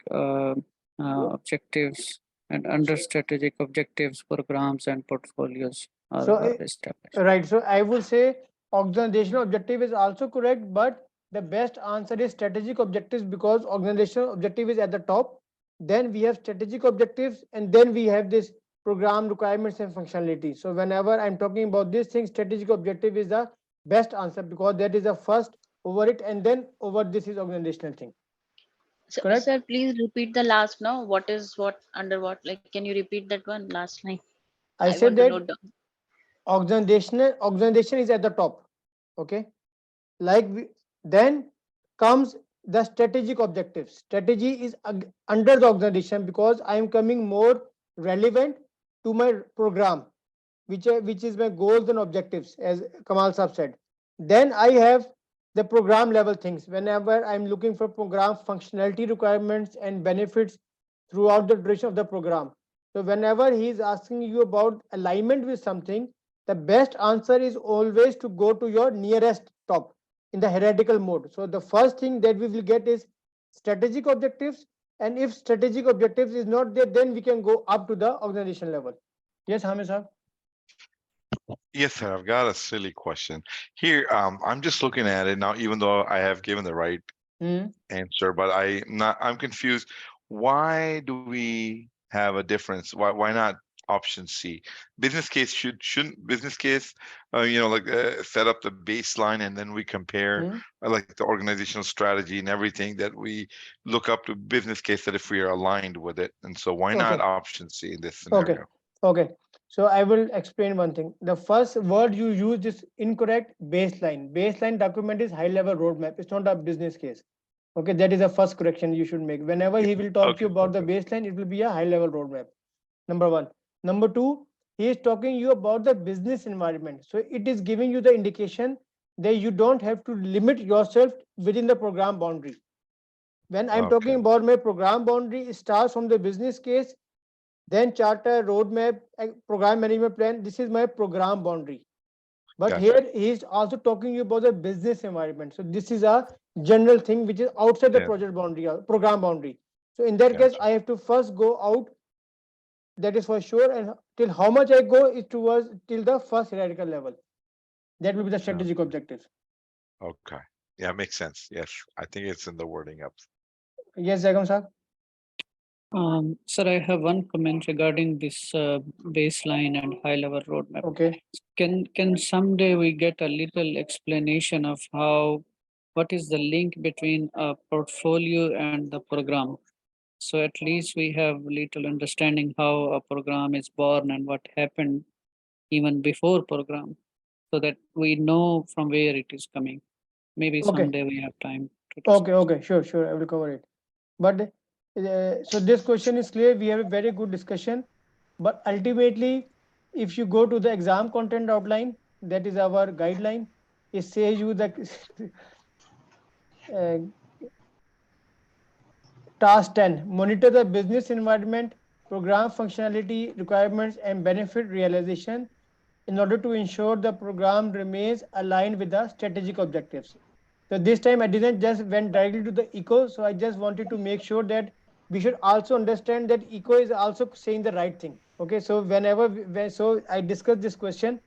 objectives, and under strategic objectives, programs and portfolios So, are established. right. So I would say organizational objective is also correct, but the best answer is strategic objectives because organizational objective is at the top. Then we have strategic objectives, and then we have this program requirements and functionality. So whenever I'm talking about this thing, strategic objective is the best answer because that is the first over it, and then over this is organizational thing. So, Correct? sir, please repeat the last now. What is what under what? Like, can you repeat that one last line? I I said want to that note down. organization is at the top. Okay. Like then comes the strategic objectives. Strategy is under the organization because I am coming more relevant to my program, which is my goals and objectives, as Kamal Saab said. Then I have the program level things. Whenever I'm looking for program functionality requirements and benefits throughout the duration of the program. So whenever he is asking you about alignment with something, the best answer is always to go to your nearest top in the hierarchical mode. So the first thing that we will get is strategic objectives, and if strategic objectives is not there, then we can go up to the organization level. Yes, Hamid sir. Yes, sir. I've got a silly question here. I'm just looking at it now, even though I have given the right Hmm. answer, but I'm confused. Why do we have a difference? Why not option C? Business case shouldn't business case, like set up the baseline and then we compare Hmm. like the organizational strategy and everything that we look up to business case that if we are aligned with it. And so why not Okay. option C in this Okay. scenario? Okay. So I will explain one thing. The first word you used is incorrect. Baseline. Baseline document is high level roadmap. It's not a business case. Okay, that is the first correction you should make. Whenever he will talk to Okay. you about the baseline, it will be a high level roadmap. Number one. Number two, he is talking you about the business environment. So it is giving you the indication that you don't have to limit yourself within the program boundary. When I'm talking Okay. about my program boundary, it starts from the business case, then charter, roadmap, program management plan. This is my program boundary. But Gotcha. here he is also talking you about the business environment. So this is a general thing which is outside the Yeah. project boundary or program boundary. So in that case, Gotcha. I have to first go out. That is for sure. And till how much I go is towards till the first hierarchical level. That will be the strategic Okay. objectives. Okay. Yeah, makes sense. Yes. I think it's in the wording up. Yes, Jagam sir. Sir, I have one comment regarding this baseline and high-level roadmap. Okay. Can someday we get a little explanation of what is the link between a portfolio and the program? So at least we have little understanding how a program is born and what happened even before program, so that we know from where it is coming. Maybe Okay. someday we have time to discuss. Okay. Okay. Sure. Sure. I will cover it. But so this question is clear. We have a very good discussion. But ultimately, if you go to the exam content outline, that is our guideline. It says you the uh, task 10, monitor the business environment, program functionality, requirements, and benefit realization in order to ensure the program remains aligned with the strategic objectives. So this time I didn't just went directly to the eco. So I just wanted to make sure that we should also understand that eco is also saying the right thing. Okay, so so I discussed this question.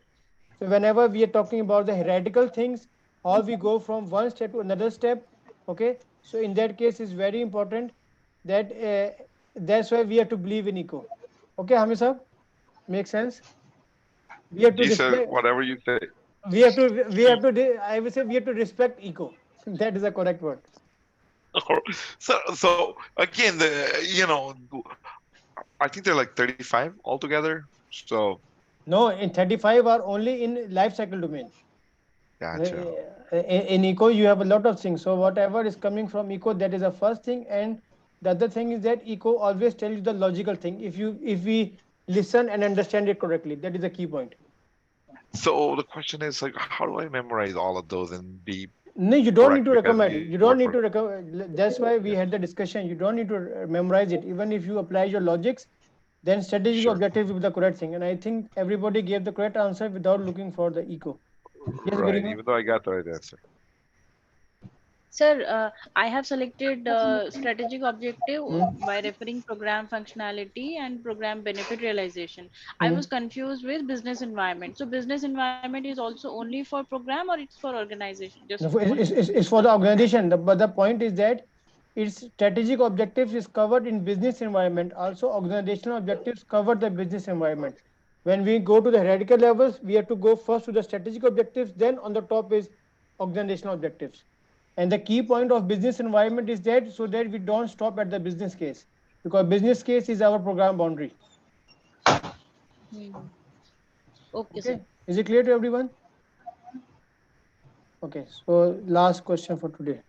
So whenever we are talking about the heretical things, how we go from one step to another step. Okay, so in that case, it's very important that that's why we have to believe in eco. Okay, Hamid sir, makes sense. We have to G says respect. whatever you say. I would say we have to respect eco. That is the correct word. So again, I think they're like 35 altogether. So No, in 35 are only in life cycle domain. gotcha. In eco, you have a lot of things. So whatever is coming from eco, that is the first thing. And the other thing is that eco always tells you the logical thing. If we listen and understand it correctly, that is the key point. So the question is like, how do I memorize all of those and be No, you don't need to Correct, because recommend. You work don't need for- to recommend. That's why we Yes. had the discussion. You don't need to memorize it. Even if you apply your logics, then strategic Sure. objective will be the correct thing. And I think everybody gave the correct answer without looking for the eco. Yes, Right, Garima? even though I got the right answer. Sir, I have selected strategic objective Hmm? by referring program functionality and program benefit realization. I Hmm. was confused with business environment. So business environment is also only for program or it's for organization? Just No, wanted to it's for the organization. But the point is that its strategic objectives is covered in business environment. Also, organizational objectives cover the business environment. When we go to the hierarchical levels, we have to go first to the strategic objectives. Then on the top is organizational objectives. And the key point of business environment is that so that we don't stop at the business case, because business case is our program boundary. Hmm. Okay, sir. Okay, is it clear to everyone? Okay, so last question for today.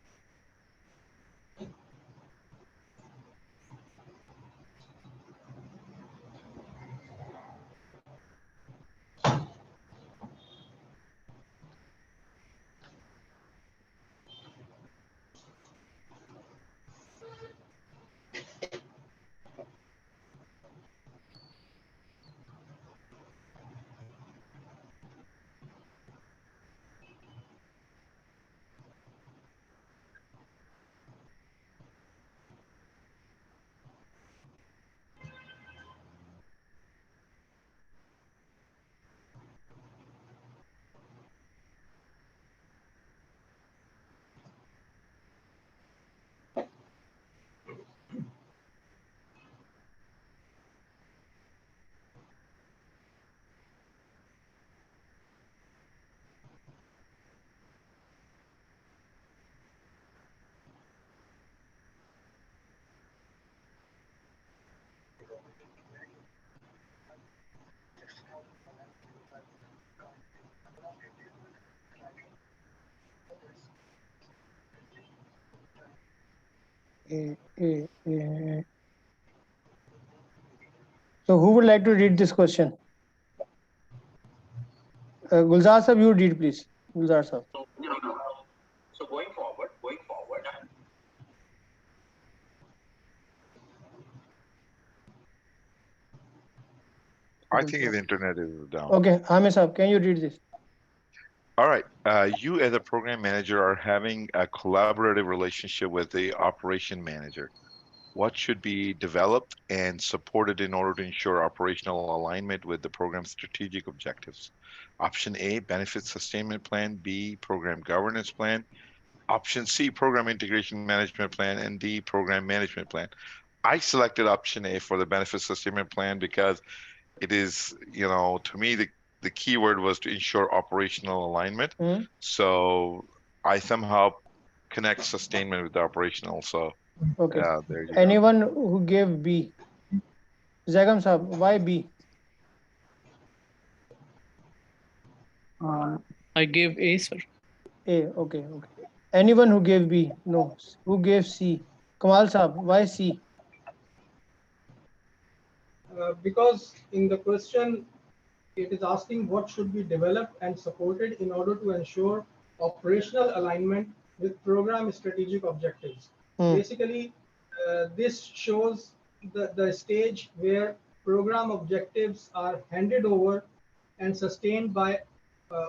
So who would like to read this question? Gulzar sir, you read please. Gulzar sir. So going forward, I think his internet is down. Okay, Hamid sir, can you read this? All right. You as a program manager are having a collaborative relationship with the operation manager. What should be developed and supported in order to ensure operational alignment with the program's strategic objectives? Option A, benefit sustainment plan. B, program governance plan. Option C, program integration management plan. And D, program management plan. I selected option A for the benefit sustainment plan because it is, to me, the key word was to ensure operational alignment. Hmm? So I somehow connect sustainment with the operational. So Okay. there you go. Anyone who gave B? Zagam sir, why B? I gave A, sir. A, okay. Anyone who gave B? No. Who gave C? Kamal sir, why C? Because in the question, it is asking what should be developed and supported in order to ensure operational alignment with program strategic objectives. Hmm. Basically, this shows the stage where program objectives are handed over and sustained by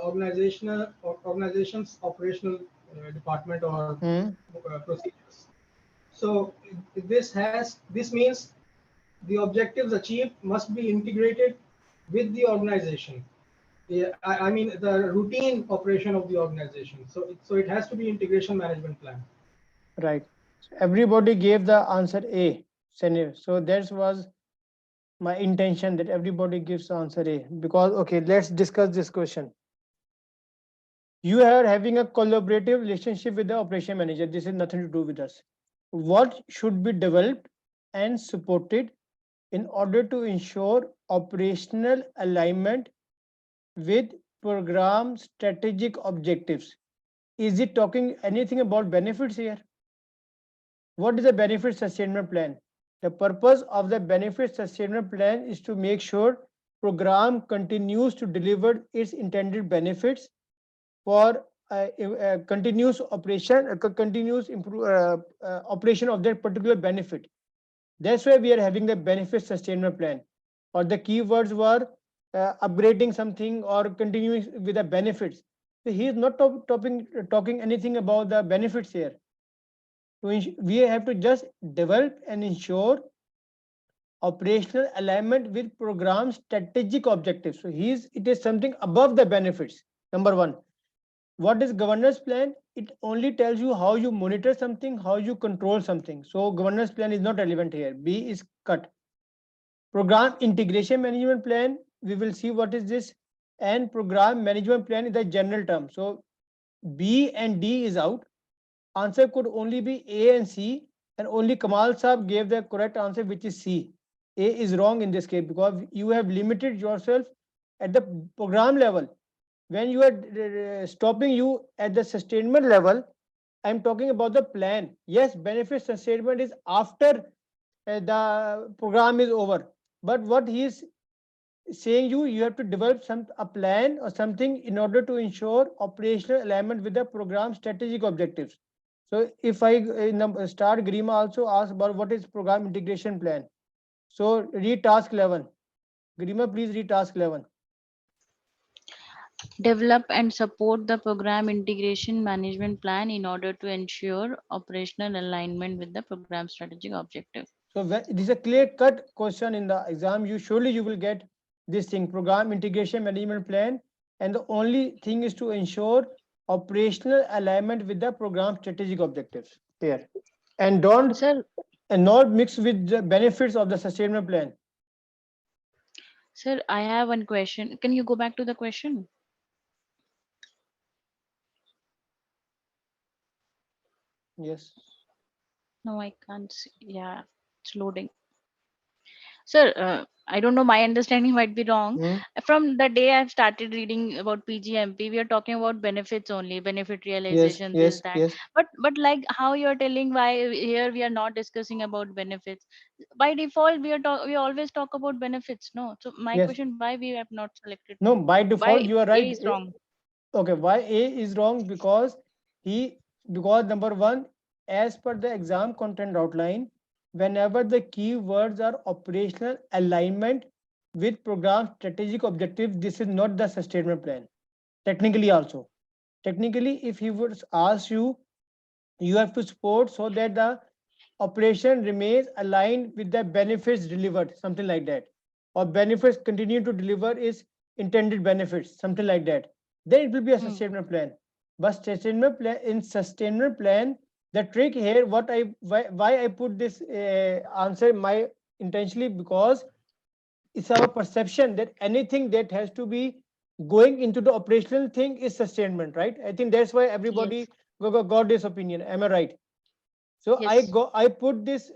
organization's operational department or Hmm. procedures. So this means the objectives achieved must be integrated with the organization. Yeah, I mean the routine operation of the organization. So it has to be integration management plan. Right. So everybody gave the answer A. So that was my intention, that everybody gives the answer A, because okay, let's discuss this question. You are having a collaborative relationship with the operation manager. This has nothing to do with us. What should be developed and supported in order to ensure operational alignment with program strategic objectives? Is it talking anything about benefits here? What is a benefit sustainment plan? The purpose of the benefit sustainment plan is to make sure program continues to deliver its intended benefits for continuous operation, operation of that particular benefit. That's why we are having the benefit sustainment plan, or the keywords were upgrading something or continuing with the benefits. So he is not talking anything about the benefits here. So we have to just develop and ensure operational alignment with program strategic objectives. So it is something above the benefits. Number one. What is governance plan? It only tells you how you monitor something, how you control something. So governance plan is not relevant here. B is cut. Program integration management plan, we will see what is this. And program management plan is the general term. So B and D is out. Answer could only be A and C, and only Kamal Saab gave the correct answer, which is C. A is wrong in this case because you have limited yourself at the program level. When you are stopping you at the sustainment level, I'm talking about the plan. Yes, benefit sustainment is after the program is over. But what he is saying, you have to develop a plan or something in order to ensure operational alignment with the program strategic objectives. So if I start, Grima also asked about what is program integration plan. So read task 11. Grima, please read task 11. Develop and support the program integration management plan in order to ensure operational alignment with the program strategic objective. So this is a clear-cut question in the exam. You will get this thing, program integration management plan, and the only thing is to ensure operational alignment with the program strategic objectives here, and not mix with the benefits of the sustainment plan. Sir, I have one question. Can you go back to the question? Yes. No, I can't see. Yeah, it's loading. Sir, I don't know, my understanding might be wrong. From the day I've started reading about PgMP, we are talking about benefits only, benefit realization, this, that. Yes. But like how you're telling why here we are not discussing about benefits. By default, we always talk about benefits, no? So my Yes. question, why we have not selected? No, by default, Why you are A right. is wrong? Okay, why A is wrong? Because number one, as per the exam content outline, whenever the keywords are operational alignment with program strategic objectives, this is not the sustainment plan. Technically also. Technically, if he would ask you, you have to support so that the operation remains aligned with the benefits delivered, something like that. Or benefits continue to deliver is intended benefits, something like that. Then it will be a sustainment plan. But sustainment plan, the trick here, why I put this answer my intentionally, because it's our perception that anything that has to be going into the operational thing is sustainment, right? I think that's why everybody got this opinion. Am I right? So Yes. I put this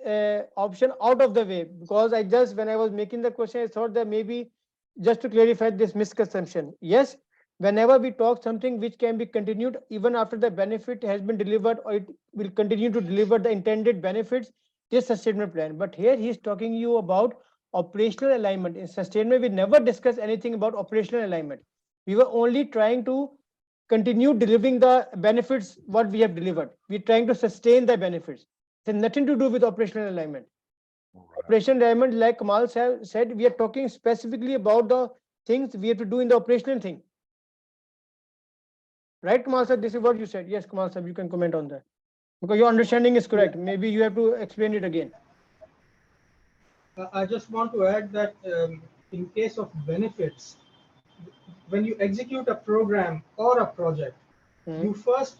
option out of the way because when I was making the question, I thought that maybe just to clarify this misconception. Yes, whenever we talk something which can be continued even after the benefit has been delivered, or it will continue to deliver the intended benefits, is sustainment plan. But here he is talking you about operational alignment. In sustainment, we never discuss anything about operational alignment. We were only trying to continue delivering the benefits what we have delivered. We're trying to sustain the benefits. It has nothing to do with operational alignment. Operational alignment, like Kamal said, we are talking specifically about the things we have to do in the operational thing. Right, Kamal sir? This is what you said. Yes, Kamal sir, you can comment on that. Because your understanding is correct. Maybe you have to explain it again. I just want to add that in case of benefits, when you execute a program or a project, you first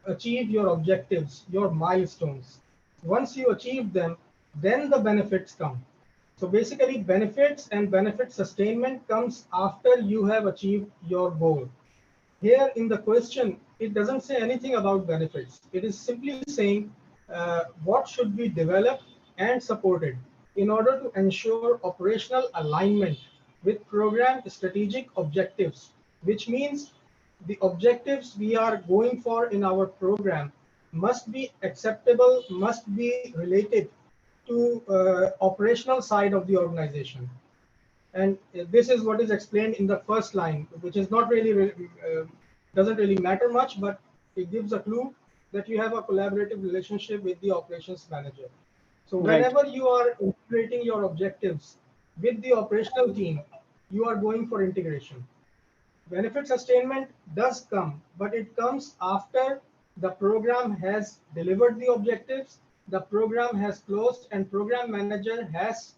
achieve your objectives, your milestones. Once you achieve them, then the benefits come. So basically, benefits and benefit sustainment comes after you have achieved your goal. Here in the question, it doesn't say anything about benefits. It is simply saying what should be developed and supported in order to ensure operational alignment with program strategic objectives, which means the objectives we are going for in our program must be acceptable, must be related to operational side of the organization. And this is what is explained in the first line, which is not really doesn't really matter much, but it gives a clue that you have a collaborative relationship with the operations manager. So Right. whenever you are integrating your objectives with the operational team, you are going for integration. Benefit sustainment does come, but it comes after the program has delivered the objectives, the program has closed, and program manager has,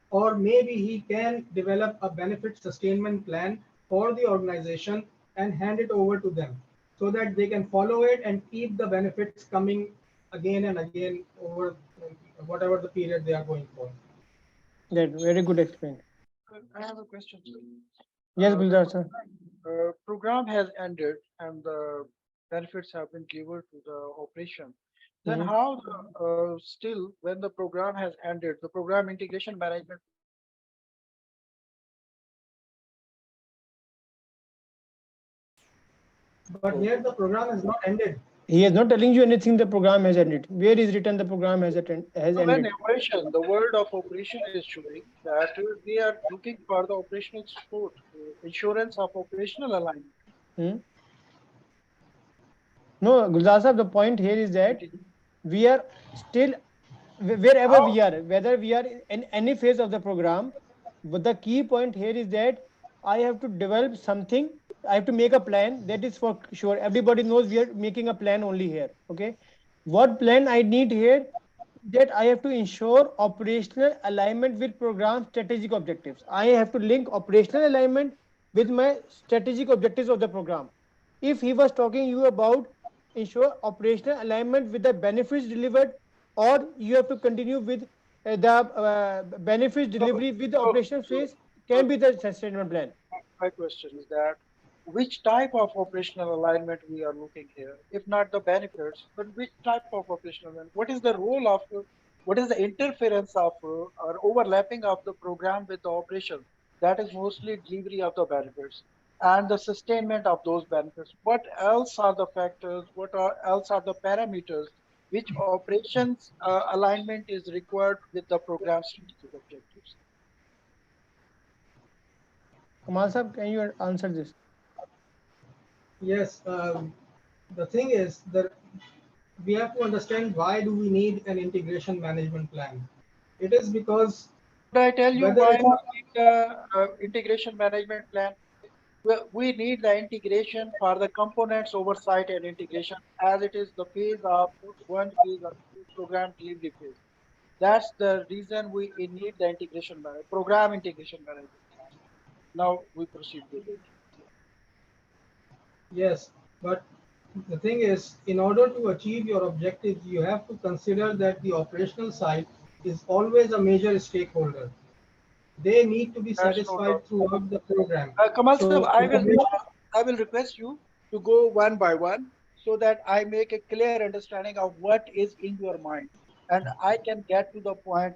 or maybe he can develop a benefit sustainment plan for the organization and hand it over to them so that they can follow it and keep the benefits coming again and again over whatever the period they are going for. That very good explained. I have a question, sir. Yes, The Gulzar sir. program has ended and the benefits have been given to the operation. Then Mhm. how still when the program has ended, the program integration management But here the program has not ended. He is not telling you anything. The program has ended. Where is written the program has so when ended? operation, the word of operation is showing that we are looking for the operational support, insurance of operational alignment. Hmm? No, Gulzar sir, the point here is that we are still wherever How we are, whether we are in any phase of the program, but the key point here is that I have to develop something. I have to make a plan. That is for sure. Everybody knows we are making a plan only here. Okay. What plan I need here? That I have to ensure operational alignment with program strategic objectives. I have to link operational alignment with my strategic objectives of the program. If he was talking you about ensure operational alignment with the benefits delivered, or you have to continue with the benefits so, delivery with the so, operational so, phase, can be the sustainment plan. my question is that which type of operational alignment we are looking here? If not the benefits, but which type of operational alignment? What is the role of, what is the interference of or overlapping of the program with the operation? That is mostly delivery of the benefits and the sustainment of those benefits. What else are the factors? What are else are the parameters? Which operations alignment is required with the program strategic objectives? Kamal sir, can you answer this? Yes, the thing is that we have to understand why do we need an integration management plan. It is because Could I tell you whether why it's we need the integration management plan? We need the integration for the components oversight and integration as it is the phase of one phase of program delivery phase. That's the reason we need the program integration management. Now we proceed with it. yes, but the thing is, in order to achieve your objectives, you have to consider that the operational side is always a major stakeholder. They need to be That's no doubt. satisfied throughout the program. Kamal sir, So integration, I will request you to go one by one so that I make a clear understanding of what is in your mind and I can get to the point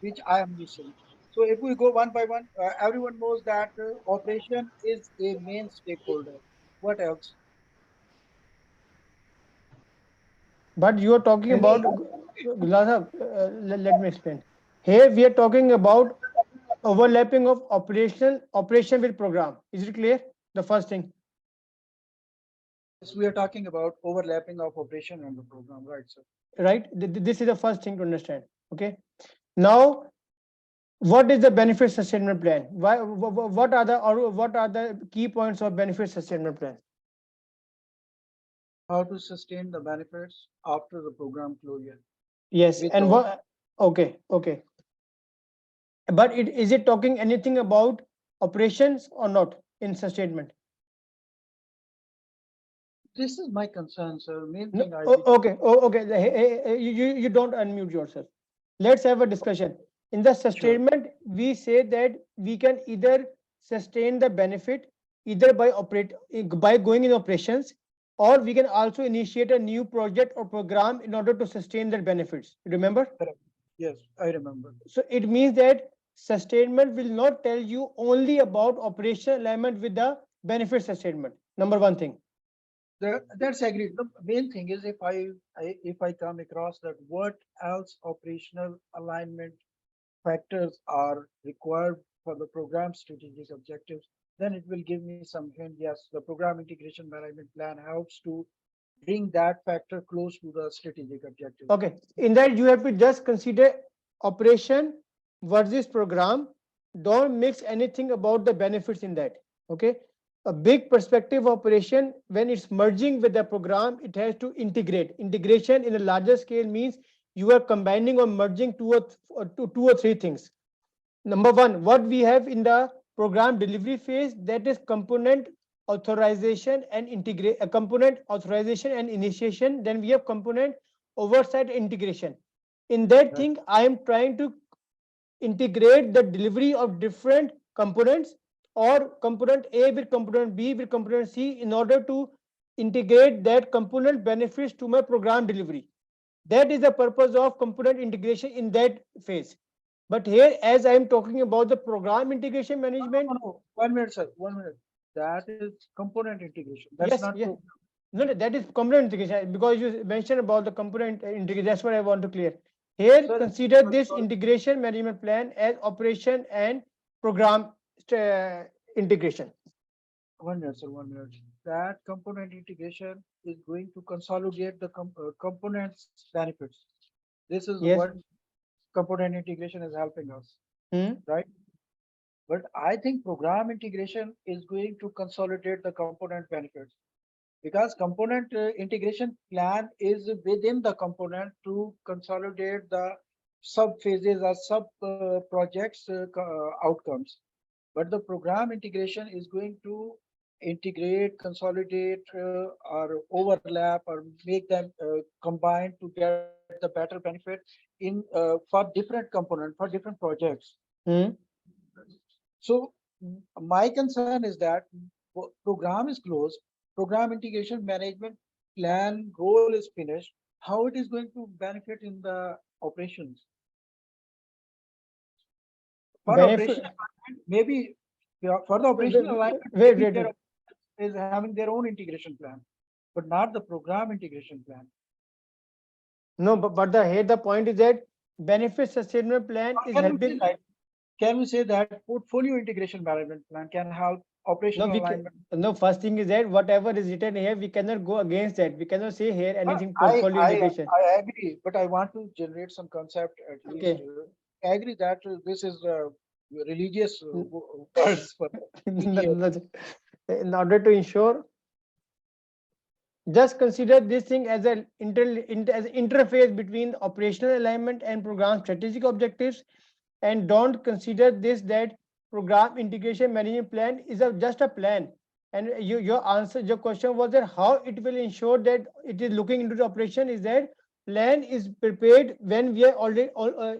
which I am missing. So if we go one by one, everyone knows that operation is a main stakeholder. What else? But you are talking about, any Gulzar sir, let me explain. Here we are talking about overlapping of operation with program. Is it clear? The first thing, Yes, we are talking about overlapping of operation and the program, right, sir? right? This is the first thing to understand. Okay. Now, what is the benefit sustainment plan? What are the key points of benefit sustainment plan? How to sustain the benefits after the program closure Yes, with and the what? Okay, okay. But is it talking anything about operations or not in sustainment? this is my concern, sir. Main No, thing I did. okay, okay. You don't unmute yourself. Let's have a discussion. In the Sure. sustainment, we say that we can either sustain the benefit either by going in operations, or we can also initiate a new project or program in order to sustain the benefits. Remember? Correct. Yes, I remember. So it means that sustainment will not tell you only about operational alignment with the benefit sustainment. Number one thing. That's agreed. The main thing is if I come across that what else operational alignment factors are required for the program strategic objectives, then it will give me some hint. Yes, the program integration management plan helps to bring that factor close to the strategic objective. Okay, in that you have to just consider operation versus program. Don't mix anything about the benefits in that. Okay, a big perspective operation, when it's merging with the program, it has to integrate. Integration in a larger scale means you are combining or merging two or three things. Number one, what we have in the program delivery phase, that is component authorization and integrate a component authorization and initiation. Then we have component oversight integration. In that thing, I am trying to integrate the delivery of different components, or component A with component B with component C, in order to integrate that component benefits to my program delivery. That is the purpose of component integration in that phase. But here, as I am talking about the program integration management. No. 1 minute, sir. 1 minute. That is component integration. That's Yes, not yes. No, that is component integration, because you mentioned about the component integration. That's what I want to clear. Here, Sir, consider this integration management plan as operation and program integration. 1 minute, sir. 1 minute. That component integration is going to consolidate the components benefits. This is Yes. what component integration is helping us, right? But I think program integration is going to consolidate the component benefits, because component integration plan is within the component to consolidate the sub phases or sub projects outcomes. But the program integration is going to integrate, consolidate, or overlap, or make them combine to get the better benefit in for different component, for different projects. So my concern is that program is closed, program integration management plan role is finished. How it is going to benefit in the operations? For Benefit. operation, maybe for the operational alignment, Wait, maybe wait, there wait. is having their own integration plan, but not the program integration plan. No, but here the point is that benefit sustainment plan is helping. Can we say that portfolio integration management plan can help operational alignment? No, first thing is that whatever is written here, we cannot go against that. We cannot say here anything portfolio integration. I agree, but I want to generate some concept at least. Okay. I agree that this is religious words for in order to ensure, just consider this thing as an interface between operational alignment and program strategic objectives, and don't consider this that program integration management plan is just a plan. And your question was that how it will ensure that it is looking into the operation, is that plan is prepared when we are already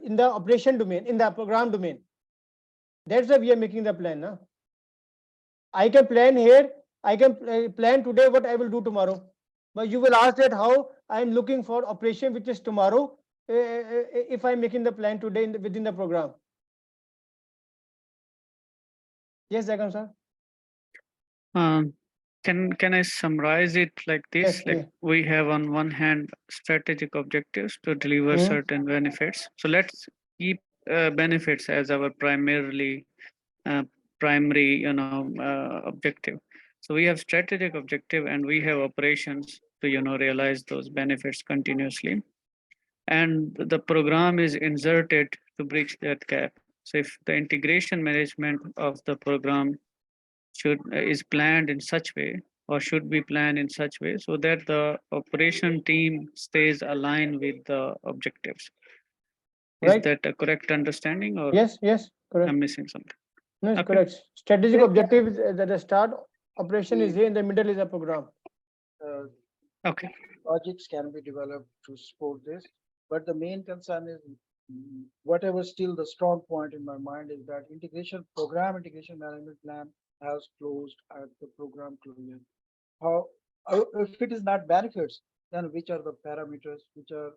in the operation domain, in the program domain. That's why we are making the plan. Now I can plan here, I can plan today what I will do tomorrow, but you will ask that how I am looking for operation which is tomorrow, if I am making the plan today within the program. Yes, Jagam sir. Can I summarize it like this? Yes, like we have on one hand strategic objectives to deliver certain benefits. So let's keep benefits as our primary objective. So we have strategic objective and we have operations to realize those benefits continuously, and the program is inserted to bridge that gap. So if the integration management of the program is planned in such way, or should be planned in such way, so that the operation team stays aligned with the objectives. Is that a correct understanding, or yes, correct. I'm missing something? No, it's correct. Strategic objective is at the start, operation is here, in the middle is a program. Okay. Logics can be developed to support this, but the main concern is whatever still the strong point in my mind is that program integration management plan has closed at the program closure. How, if it is not benefits, then which are the parameters which are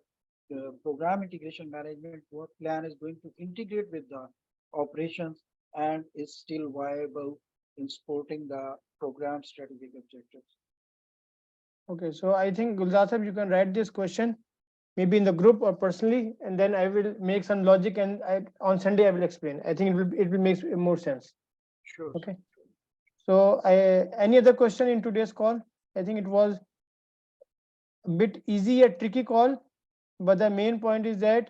the program integration management plan is going to integrate with the operations and is still viable in supporting the program strategic objectives. Okay, so I think Gulzar sir, you can write this question maybe in the group or personally, and then I will make some logic, and on Sunday I will explain. I think it will make more sense. Sure. Okay. So any other question in today's call? I think it was a bit easy, a tricky call, but the main point is that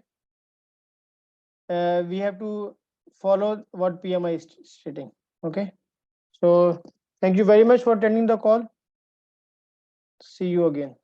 we have to follow what PMI is stating. Okay. So thank you very much for attending the call. See you again.